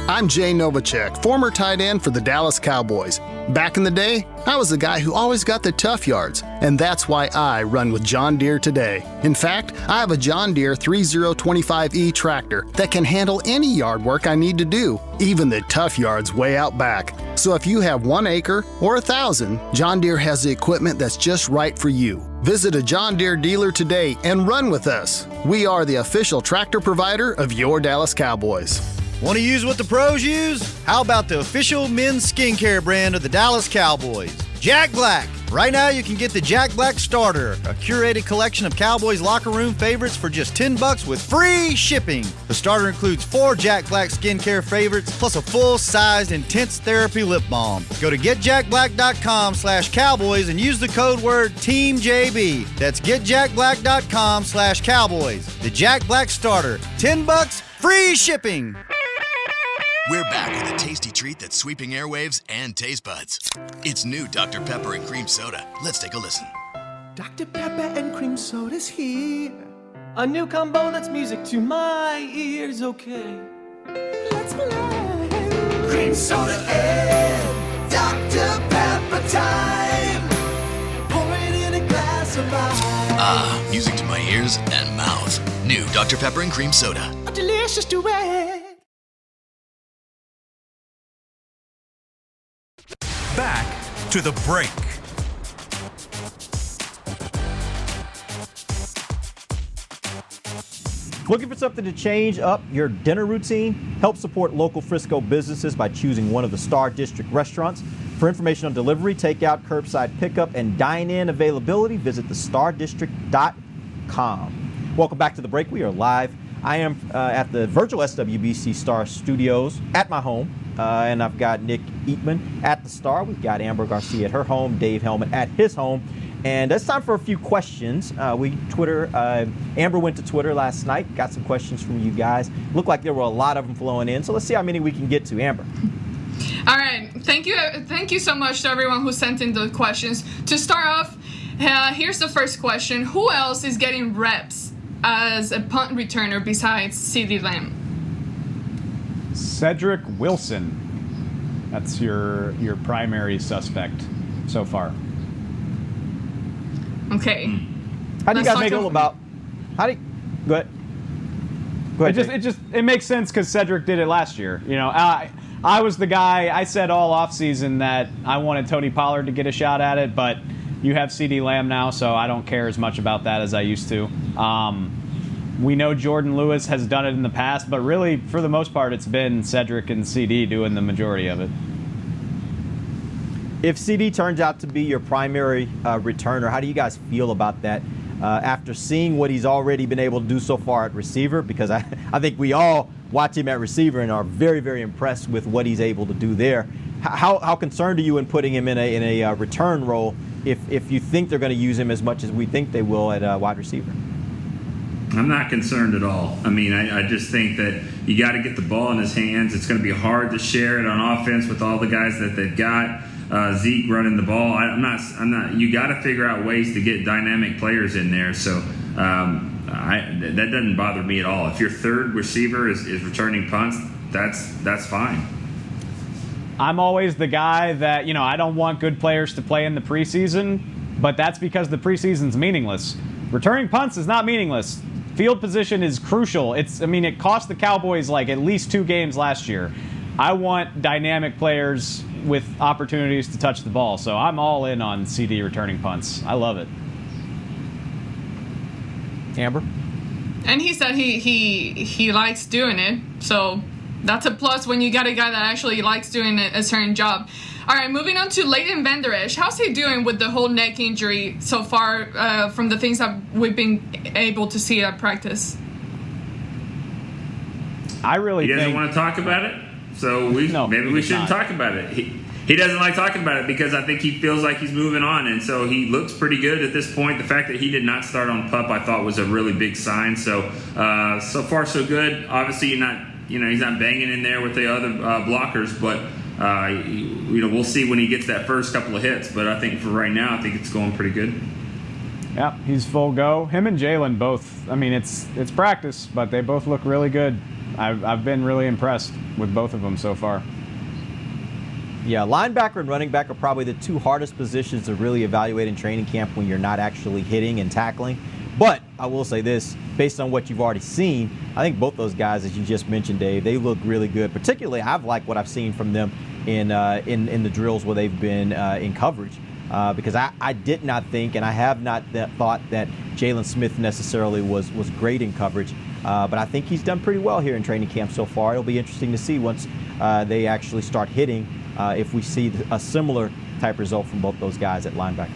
I'm Jay Novacek, former tight end for the Dallas Cowboys. Back in the day, I was the guy who always got the tough yards, and that's why I run with John Deere today. In fact, I have a John Deere 3025E tractor that can handle any yard work I need to do, even the tough yards way out back. So if you have 1 acre or 1,000, John Deere has the equipment that's just right for you. Visit a John Deere dealer today and run with us. We are the official tractor provider of your Dallas Cowboys. Want to use what the pros use? How about the official men's skincare brand of the Dallas Cowboys? Jack Black. Right now you can get the Jack Black Starter, a curated collection of Cowboys locker room favorites for just $10 with free shipping. The starter includes 4 Jack Black skincare favorites plus a full-sized intense therapy lip balm. Go to getjackblack.com/Cowboys and use the code word TEAMJB. That's getjackblack.com/Cowboys. The Jack Black Starter, $10, free shipping. We're back with a tasty treat that's sweeping airwaves and taste buds. It's new Dr. Pepper and Cream Soda. Let's take a listen. Dr. Pepper and Cream Soda's here. A new combo that's music to my ears, okay. Let's play. Cream Soda and Dr. Pepper time. Pour it in a glass of ice. Ah, music to my ears and mouth. New Dr. Pepper and Cream Soda. A delicious duet. Back to the break. Looking for something to change up your dinner routine? Help support local Frisco businesses by choosing one of the Star District restaurants. For information on delivery, takeout, curbside pickup, and dine-in availability, visit thestardistrict.com. Welcome back to the break. We are live I am at the virtual SWBC Star Studios at my home, and I've got Nick Eatman at the Star. We've got Amber Garcia at her home, Dave Hellman at his home. And it's time for a few questions. Amber went to Twitter last night, got some questions from you guys. Looked like there were a lot of them flowing in, so let's see how many we can get to. Amber. All right. Thank you so much to everyone who sent in the questions. To start off, here's the first question. Who else is getting reps as a punt returner besides CeeDee Lamb? Cedric Wilson. That's your primary suspect so far. Okay. How do you guys go ahead. Go ahead. It makes sense because Cedric did it last year. You know, I was the guy. I said all offseason that I wanted Tony Pollard to get a shot at it, but you have CeeDee Lamb now, so I don't care as much about that as I used to. We know Jordan Lewis has done it in the past, but really, for the most part, it's been Cedric and CD doing the majority of it. If CD turns out to be your primary returner, how do you guys feel about that after seeing what he's already been able to do so far at receiver? Because I think we all watch him at receiver and are very, very impressed with what he's able to do there. How concerned are you in putting him in a return role if you think they're going to use him as much as we think they will at wide receiver? I'm not concerned at all. I mean, I just think that you got to get the ball in his hands. It's going to be hard to share it on offense with all the guys that they've got. Zeke running the ball. I'm not. You got to figure out ways to get dynamic players in there. So that doesn't bother me at all. If your third receiver is returning punts, that's fine. I'm always the guy that, I don't want good players to play in the preseason, but that's because the preseason's meaningless. Returning punts is not meaningless. Field position is crucial. It cost the Cowboys like at least 2 games last year. I want dynamic players with opportunities to touch the ball, so I'm all in on CD returning punts. I love it. Amber? And he said he likes doing it, so that's a plus when you got a guy that actually likes doing a certain job. All right, moving on to Leighton Vander Esch. How's he doing with the whole neck injury so far from the things that we've been able to see at practice? I really think... He doesn't want to talk about it? So maybe we shouldn't talk about it. He doesn't like talking about it because I think he feels like he's moving on, and so he looks pretty good at this point. The fact that he did not start on PUP, I thought, was a really big sign. So far so good. Obviously, he's not banging in there with the other blockers, but we'll see when he gets that first couple of hits. But I think for right now, I think it's going pretty good. Yeah, he's full go. Him and Jalen both. It's practice, but they both look really good. I've been really impressed with both of them so far. Yeah, linebacker and running back are probably the 2 hardest positions to really evaluate in training camp when you're not actually hitting and tackling. But I will say this, based on what you've already seen, I think both those guys, as you just mentioned, Dave, they look really good. Particularly, I've liked what I've seen from them in the drills where they've been in coverage. Because I did not think, and I have not thought that Jalen Smith necessarily was great in coverage. But I think he's done pretty well here in training camp so far. It'll be interesting to see once they actually start hitting if we see a similar type result from both those guys at linebacker.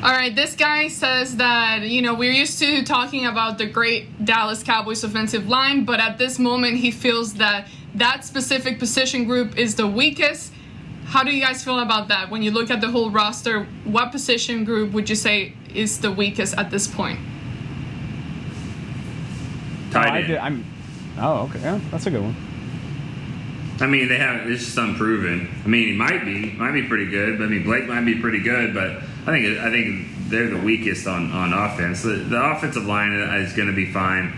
All right, this guy says that, we're used to talking about the great Dallas Cowboys offensive line, but at this moment he feels that specific position group is the weakest. How do you guys feel about that? When you look at the whole roster, what position group would you say is the weakest at this point? Tight end. Okay. Yeah, that's a good one. It's just unproven. He might be pretty good. But Blake might be pretty good, but I think they're the weakest on offense. The offensive line is going to be fine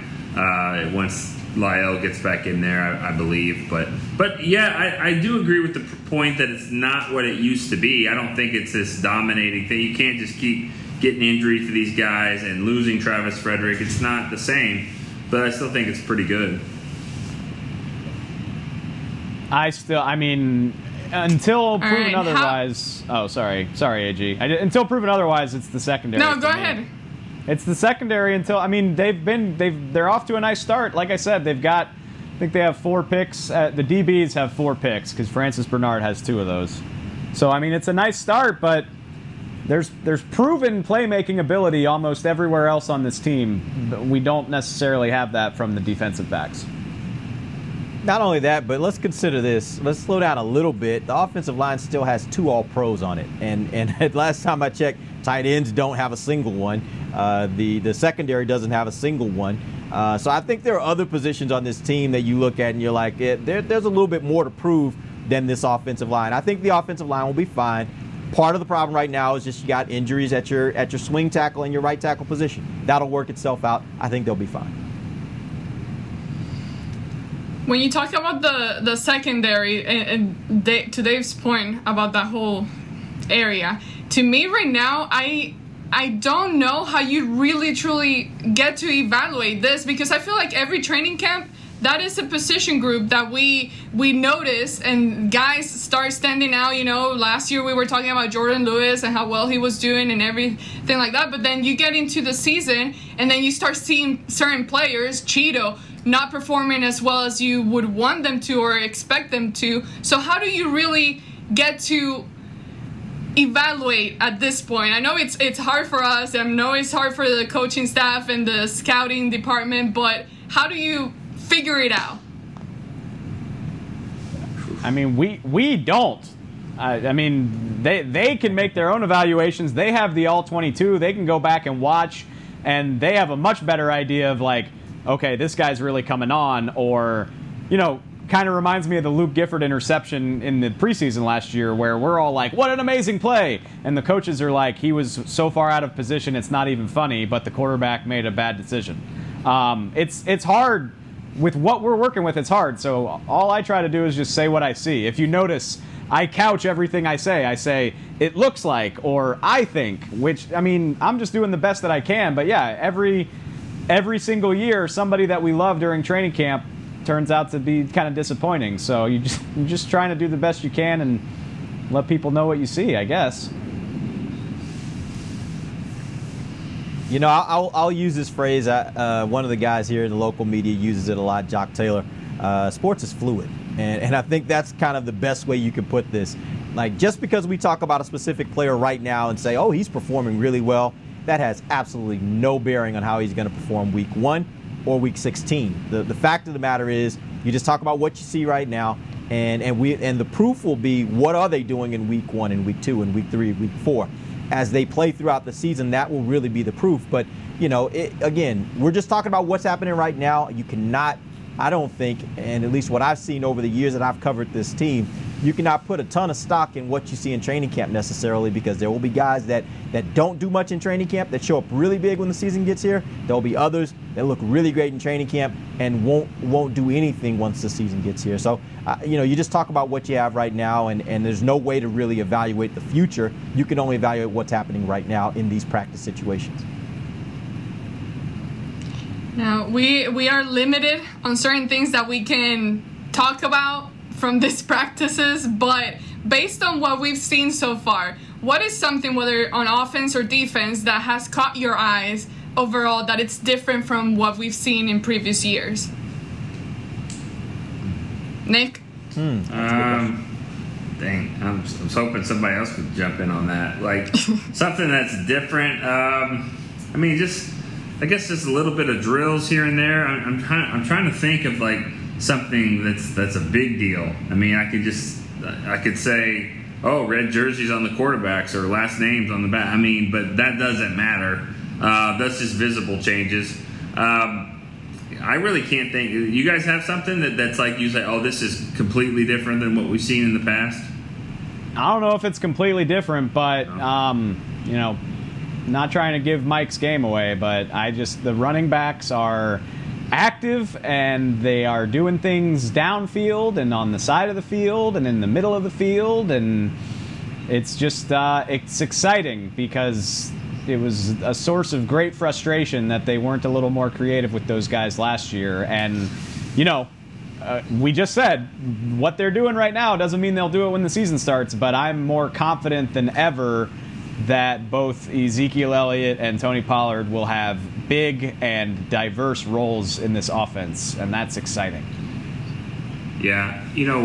once Lyle gets back in there, I believe. But yeah, I do agree with the point that it's not what it used to be. I don't think it's this dominating thing. You can't just keep getting injuries to these guys and losing Travis Frederick. It's not the same, but I still think it's pretty good. Until proven otherwise. Sorry, AG. Until proven otherwise, it's the secondary. No, go ahead. It's the secondary until they're off to a nice start. Like I said, I think they have 4 picks. The DBs have 4 picks because Francis Bernard has 2 of those. So it's a nice start, but there's proven playmaking ability almost everywhere else on this team. But we don't necessarily have that from the defensive backs. Not only that, but let's consider this. Let's slow down a little bit. The offensive line still has 2 All-Pros on it. And last time I checked, tight ends don't have a single one. The secondary doesn't have a single one. So I think there are other positions on this team that you look at and you're like, there's a little bit more to prove than this offensive line. I think the offensive line will be fine. Part of the problem right now is just you got injuries at your swing tackle and your right tackle position. That'll work itself out. I think they'll be fine. When you talk about the secondary, and to Dave's point about that whole area, to me right now, I don't know how you really truly get to evaluate this, because I feel like every training camp, that is a position group that we notice and guys start standing out. Last year we were talking about Jordan Lewis and how well he was doing and everything like that, but then you get into the season and then you start seeing certain players, Cheeto, not performing as well as you would want them to or expect them to. So how do you really get to evaluate at this point? I know it's hard for us. I know it's hard for the coaching staff and the scouting department, but how do you figure it out? I mean, we don't. I mean, they can make their own evaluations. They have the All-22. They can go back and watch, and they have a much better idea of like, okay, this guy's really coming on, or, kind of reminds me of the Luke Gifford interception in the preseason last year where we're all like, what an amazing play. And the coaches are like, he was so far out of position, it's not even funny, but the quarterback made a bad decision. It's hard. With what we're working with, it's hard. So all I try to do is just say what I see. If you notice, I couch everything I say. I say, it looks like, or I think, which, I mean, I'm just doing the best that I can. But yeah, every single year, somebody that we love during training camp turns out to be kind of disappointing. So you're just trying to do the best you can and let people know what you see, I guess. I'll use this phrase. One of the guys here in the local media uses it a lot, Jock Taylor. Sports is fluid. And I think that's kind of the best way you can put this. Like, just because we talk about a specific player right now and say, oh, he's performing really well, that has absolutely no bearing on how he's going to perform week 1 or week 16. The fact of the matter is, you just talk about what you see right now, and the proof will be what are they doing in week 1 and week 2 and week 3 and week 4. As they play throughout the season, that will really be the proof. But, again, we're just talking about what's happening right now. You cannot, I don't think, and at least what I've seen over the years that I've covered this team, you cannot put a ton of stock in what you see in training camp necessarily, because there will be guys that don't do much in training camp that show up really big when the season gets here. There will be others that look really great in training camp and won't do anything once the season gets here. So, you just talk about what you have right now, and there's no way to really evaluate the future. You can only evaluate what's happening right now in these practice situations. Now, we are limited on certain things that we can talk about from these practices, but based on what we've seen so far, what is something, whether on offense or defense, that has caught your eyes overall, that it's different from what we've seen in previous years? Nick? Dang, I was hoping somebody else could jump in on that. Like, something that's different. I guess just a little bit of drills here and there. I'm trying to think of like something that's a big deal. I mean, I could say, oh, red jerseys on the quarterbacks or last names on the back. I mean, but that doesn't matter. That's just visible changes. I really can't think. You guys have something that's like you say, oh, this is completely different than what we've seen in the past? I don't know if it's completely different, but not trying to give Mike's game away, but the running backs are active and they are doing things downfield and on the side of the field and in the middle of the field, and it's just it's exciting because it was a source of great frustration that they weren't a little more creative with those guys last year. And we just said what they're doing right now doesn't mean they'll do it when the season starts, but I'm more confident than ever that both Ezekiel Elliott and Tony Pollard will have big and diverse roles in this offense, and that's exciting. Yeah,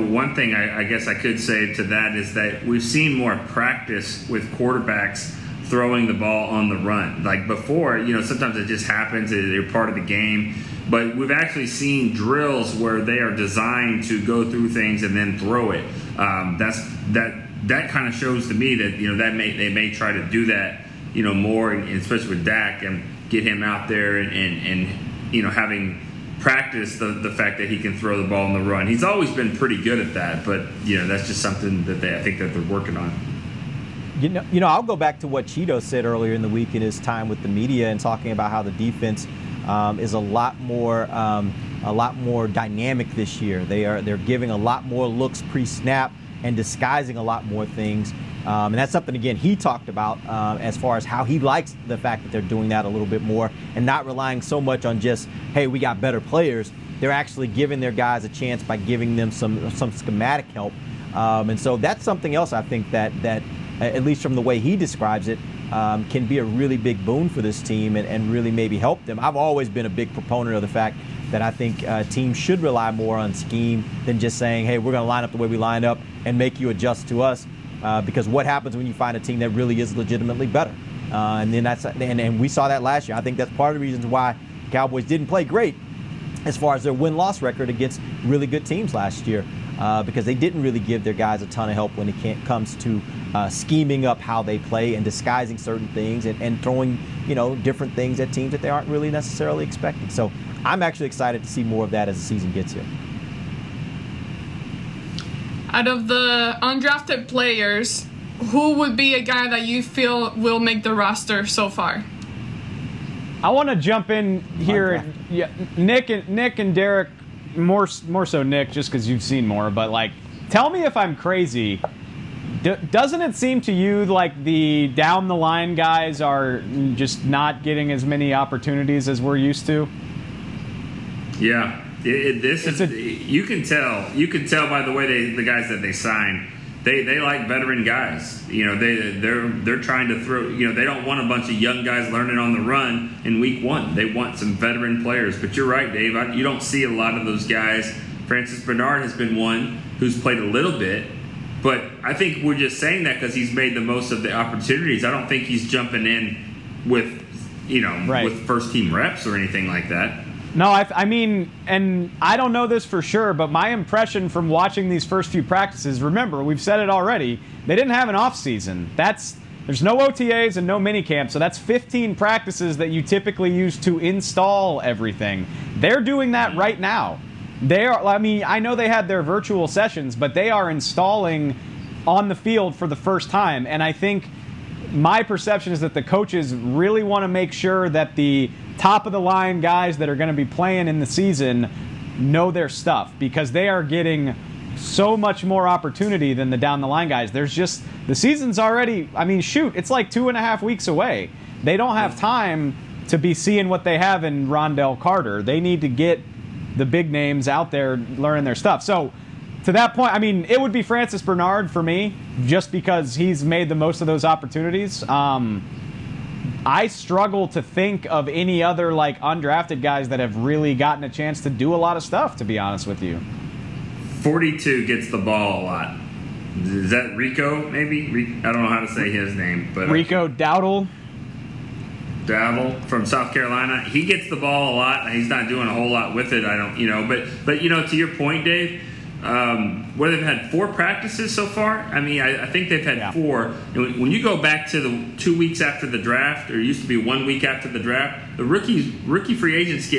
one thing I guess I could say to that is that we've seen more practice with quarterbacks throwing the ball on the run. Like before, sometimes it just happens. They're part of the game. But we've actually seen drills where they are designed to go through things and then throw it. That kind of shows to me that they may try to do that more, and especially with Dak, and get him out there and having practice the fact that he can throw the ball on the run. He's always been pretty good at that, but that's just something that I think that they're working on. I'll go back to what Cheeto said earlier in the week in his time with the media and talking about how the defense is a lot more dynamic this year. They're giving a lot more looks pre-snap and disguising a lot more things. And that's something, again, he talked about as far as how he likes the fact that they're doing that a little bit more and not relying so much on just, hey, we got better players. They're actually giving their guys a chance by giving them some schematic help. And so that's something else I think that at least from the way he describes it, can be a really big boon for this team and really maybe help them. I've always been a big proponent of the fact that I think teams should rely more on scheme than just saying, hey, we're going to line up the way we line up and make you adjust to us. Because what happens when you find a team that really is legitimately better? And we saw that last year. I think that's part of the reasons why Cowboys didn't play great as far as their win-loss record against really good teams last year, because they didn't really give their guys a ton of help when it comes to scheming up how they play and disguising certain things and throwing different things at teams that they aren't really necessarily expecting. So I'm actually excited to see more of that as the season gets here. Out of the undrafted players, who would be a guy that you feel will make the roster so far? I want to jump in here. Yeah, Nick and Derek, more so Nick, just because you've seen more. But tell me if I'm crazy. Doesn't it seem to you like the down the line guys are just not getting as many opportunities as we're used to? Yeah. You can tell by the way the guys that they sign, they like veteran guys. They're trying to throw. They don't want a bunch of young guys learning on the run in week one. They want some veteran players. But you're right, Dave. You don't see a lot of those guys. Francis Bernard has been one who's played a little bit, but I think we're just saying that because he's made the most of the opportunities. I don't think he's jumping in with with first team reps or anything like that. No, I mean, and I don't know this for sure, but my impression from watching these first few practices, remember, we've said it already, they didn't have an off season. There's no OTAs and no minicamp, so that's 15 practices that you typically use to install everything. They're doing that right now. I know they had their virtual sessions, but they are installing on the field for the first time, and I think my perception is that the coaches really want to make sure that the top of the line guys that are going to be playing in the season know their stuff, because they are getting so much more opportunity than the down the line guys. The season's already, it's like 2.5 weeks away. They don't have time to be seeing what they have in Rondell Carter. They need to get the big names out there learning their stuff. So to that point, it would be Francis Bernard for me, just because he's made the most of those opportunities. I struggle to think of any other undrafted guys that have really gotten a chance to do a lot of stuff, to be honest with you. 42 gets the ball a lot. Is that Rico, maybe? I don't know how to say his name. But Rico Dowdle. Dowdle from South Carolina. He gets the ball a lot, and he's not doing a whole lot with it. But to your point, Dave, where they've had 4 practices so far. I think they've had 4. And when you go back to the 2 weeks after the draft, or it used to be 1 week after the draft, the rookie free agents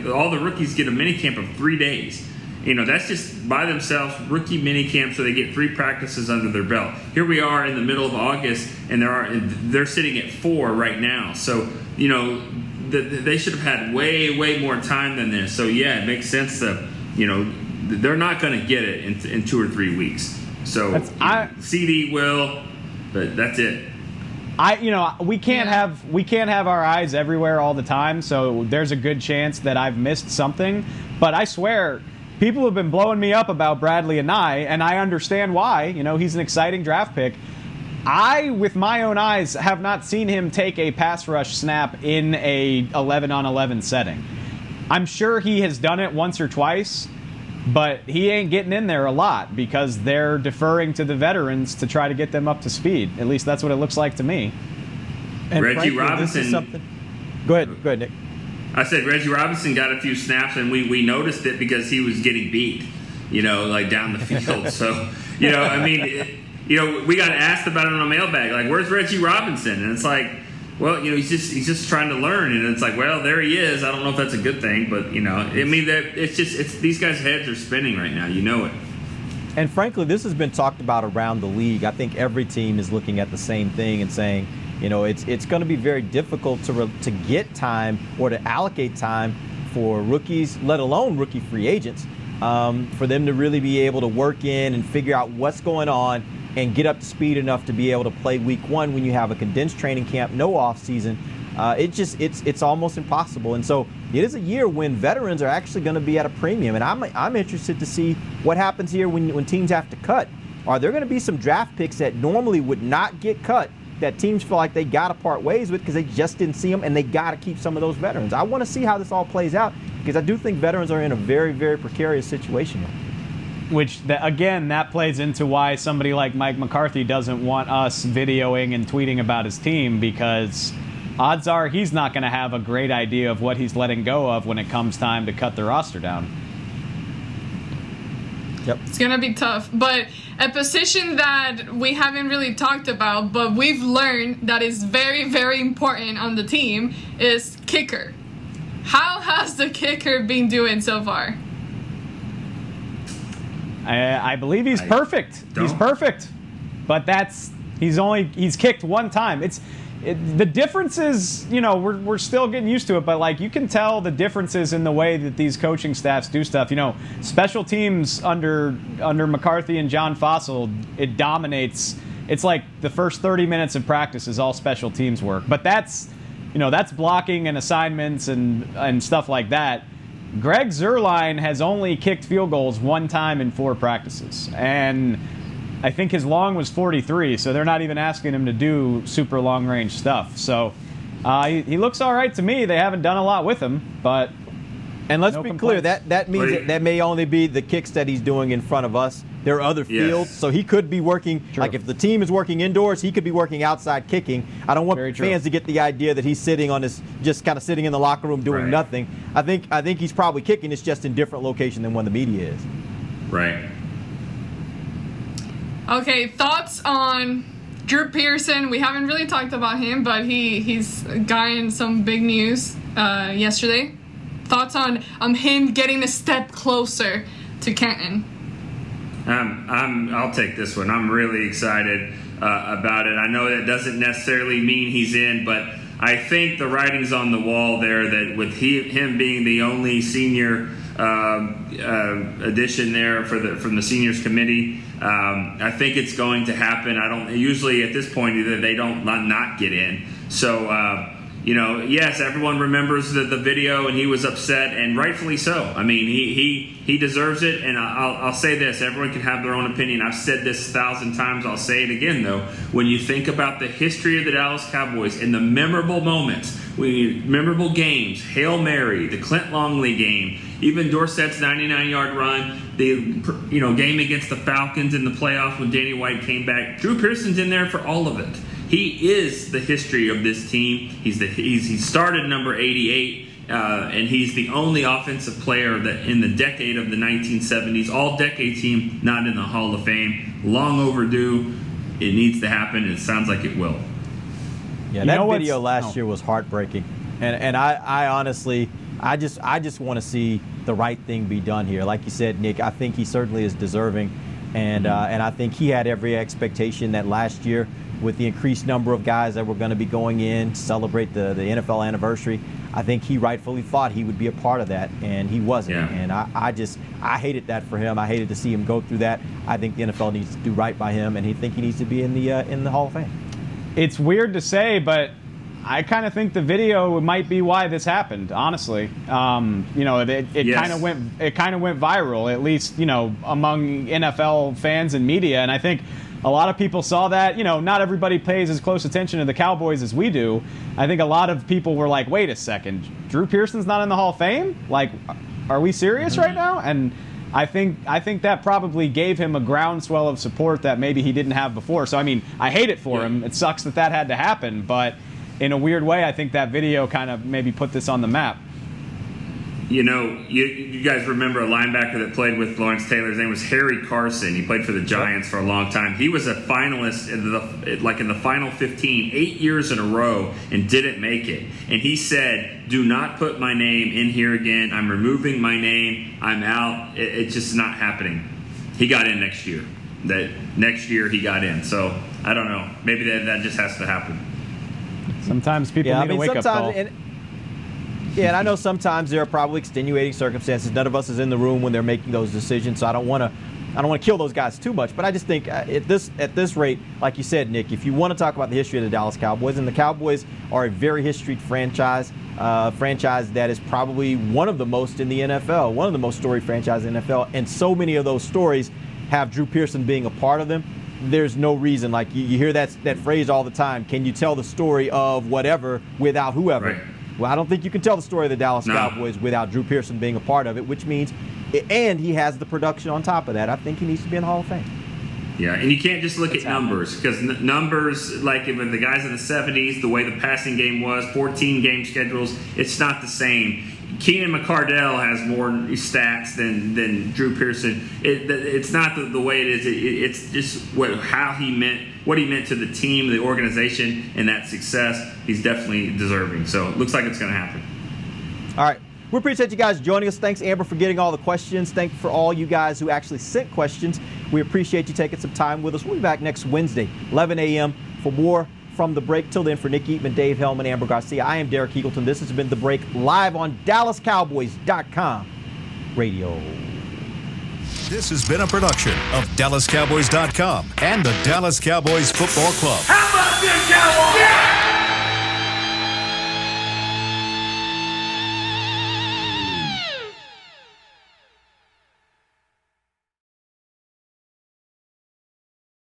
all the rookies get a mini camp of 3 days. That's just by themselves, rookie mini camp, so they get 3 practices under their belt. Here we are in the middle of August, and they're sitting at 4 right now. So, they should have had way more time than this. So, yeah, it makes sense that, they're not going to get it in 2 or 3 weeks. So CD will, but that's it. We can't have our eyes everywhere all the time. So there's a good chance that I've missed something. But I swear, people have been blowing me up about Bradley Anae, and I understand why. He's an exciting draft pick. I, with my own eyes, have not seen him take a pass rush snap in a 11-on-11 setting. I'm sure he has done it once or twice, But he ain't getting in there a lot because they're deferring to the veterans to try to get them up to speed. At least that's what it looks like to me. And Reggie frankly, Robinson. This is something. Go ahead, Nick. I said Reggie Robinson got a few snaps, and we noticed it because he was getting beat, like down the field. So, I mean, we got asked about it on a mailbag, like, where's Reggie Robinson? And it's like, well, he's just trying to learn, and it's like, well, there he is. I don't know if that's a good thing, but I mean, it's these guys' heads are spinning right now. You know it. And frankly, this has been talked about around the league. I think every team is looking at the same thing and saying, it's going to be very difficult to get time or to allocate time for rookies, let alone rookie free agents, for them to really be able to work in and figure out what's going on and get up to speed enough to be able to play week one when you have a condensed training camp, no off season. It's almost impossible. And so it is a year when veterans are actually going to be at a premium. And I'm interested to see what happens here when teams have to cut. Are there going to be some draft picks that normally would not get cut that teams feel like they got to part ways with because they just didn't see them and they got to keep some of those veterans? I want to see how this all plays out because I do think veterans are in a very, very precarious situation. Which, that plays into why somebody like Mike McCarthy doesn't want us videoing and tweeting about his team, because odds are he's not going to have a great idea of what he's letting go of when it comes time to cut the roster down. Yep. It's going to be tough. But a position that we haven't really talked about, but we've learned that is very, very important on the team, is kicker. How has the kicker been doing so far? I believe he's perfect. He's perfect. But he's kicked one time. The differences, we're still getting used to it, but like you can tell the differences in the way that these coaching staffs do stuff. Special teams under McCarthy and John Fossil, it dominates. It's like the first 30 minutes of practice is all special teams work. But that's blocking and assignments and stuff like that. Greg Zuerlein has only kicked field goals one time in 4 practices. And I think his long was 43, so they're not even asking him to do super long-range stuff. So he looks all right to me. They haven't done a lot with him, but and let's be clear, that means that may only be the kicks that he's doing in front of us. There are other fields, so he could be working. True. Like if the team is working indoors, he could be working outside kicking. I don't want fans to get the idea that he's sitting on this, just kind of sitting in the locker room doing nothing. I think he's probably kicking. It's just in different location than when the media is. Right. Okay, thoughts on Drew Pearson? We haven't really talked about him, but he's gotten some big news yesterday. Thoughts on him getting a step closer to Canton? I'll take this one. I'm really excited about it. I know that doesn't necessarily mean he's in, but I think the writing's on the wall there that with him being the only senior addition there from the seniors committee, I think it's going to happen. Usually at this point either they don't not get in. So yes, everyone remembers the video, and he was upset, and rightfully so. I mean, he deserves it, and I'll say this. Everyone can have their own opinion. I've said this 1,000 times. I'll say it again, though. When you think about the history of the Dallas Cowboys and the memorable moments, memorable games, Hail Mary, the Clint Longley game, even Dorsett's 99-yard run, the game against the Falcons in the playoffs when Danny White came back, Drew Pearson's in there for all of it. He is the history of this team. He started number 88, and he's the only offensive player that in the decade of the 1970s, all-decade team, not in the Hall of Fame. Long overdue. It needs to happen, and it sounds like it will. Yeah, that video last year was heartbreaking, and I honestly, I just want to see the right thing be done here. Like you said, Nick, I think he certainly is deserving, and I think he had every expectation that last year, with the increased number of guys that were going to be going in to celebrate the NFL anniversary, I think he rightfully thought he would be a part of that, and he wasn't. Yeah. And I hated that for him. I hated to see him go through that. I think the NFL needs to do right by him, and he needs to be in the Hall of Fame. It's weird to say, but I kind of think the video might be why this happened. Honestly, it kind of went viral, at least among NFL fans and media, and I think a lot of people saw that. Not everybody pays as close attention to the Cowboys as we do. I think a lot of people were like, wait a second, Drew Pearson's not in the Hall of Fame? Like, are we serious right now? And I think that probably gave him a groundswell of support that maybe he didn't have before. So, I mean, I hate it for him. It sucks that had to happen. But in a weird way, I think that video kind of maybe put this on the map. You know, you guys remember a linebacker that played with Lawrence Taylor. His name was Harry Carson. He played for the Giants for a long time. He was a finalist in the final 15, 8 years in a row, and didn't make it. And he said, "Do not put my name in here again. I'm removing my name. I'm out. It's just not happening." He got in next year. That next year he got in. So I don't know. Maybe that just has to happen. Sometimes people need a wake-up call. And I know sometimes there are probably extenuating circumstances. None of us is in the room when they're making those decisions, so I don't want to kill those guys too much. But I just think at this rate, like you said, Nick, if you want to talk about the history of the Dallas Cowboys, and the Cowboys are a very historied franchise that is probably one of the most in the NFL, one of the most storied franchises in the NFL, and so many of those stories have Drew Pearson being a part of them. There's no reason, like you hear that phrase all the time, can you tell the story of whatever without whoever? Right. Well, I don't think you can tell the story of the Dallas Cowboys without Drew Pearson being a part of it, which means, and he has the production on top of that. I think he needs to be in the Hall of Fame. Yeah, and you can't just look at numbers, because numbers, like with the guys in the 70s, the way the passing game was, 14-game schedules, it's not the same. Keenan McCardell has more stats than Drew Pearson. It's not the way it is. It's just what he meant to the team, the organization, and that success. He's definitely deserving. So it looks like it's going to happen. All right. We appreciate you guys joining us. Thanks, Amber, for getting all the questions. Thank you for all you guys who actually sent questions. We appreciate you taking some time with us. We'll be back next Wednesday, 11 a.m. for more From the Break. Till then, for Nick Eatman, Dave Hellman, Amber Garcia, I am Derek Eagleton. This has been The Break, live on DallasCowboys.com radio. This has been a production of DallasCowboys.com and the Dallas Cowboys Football Club. How about this, Cowboys? Yeah!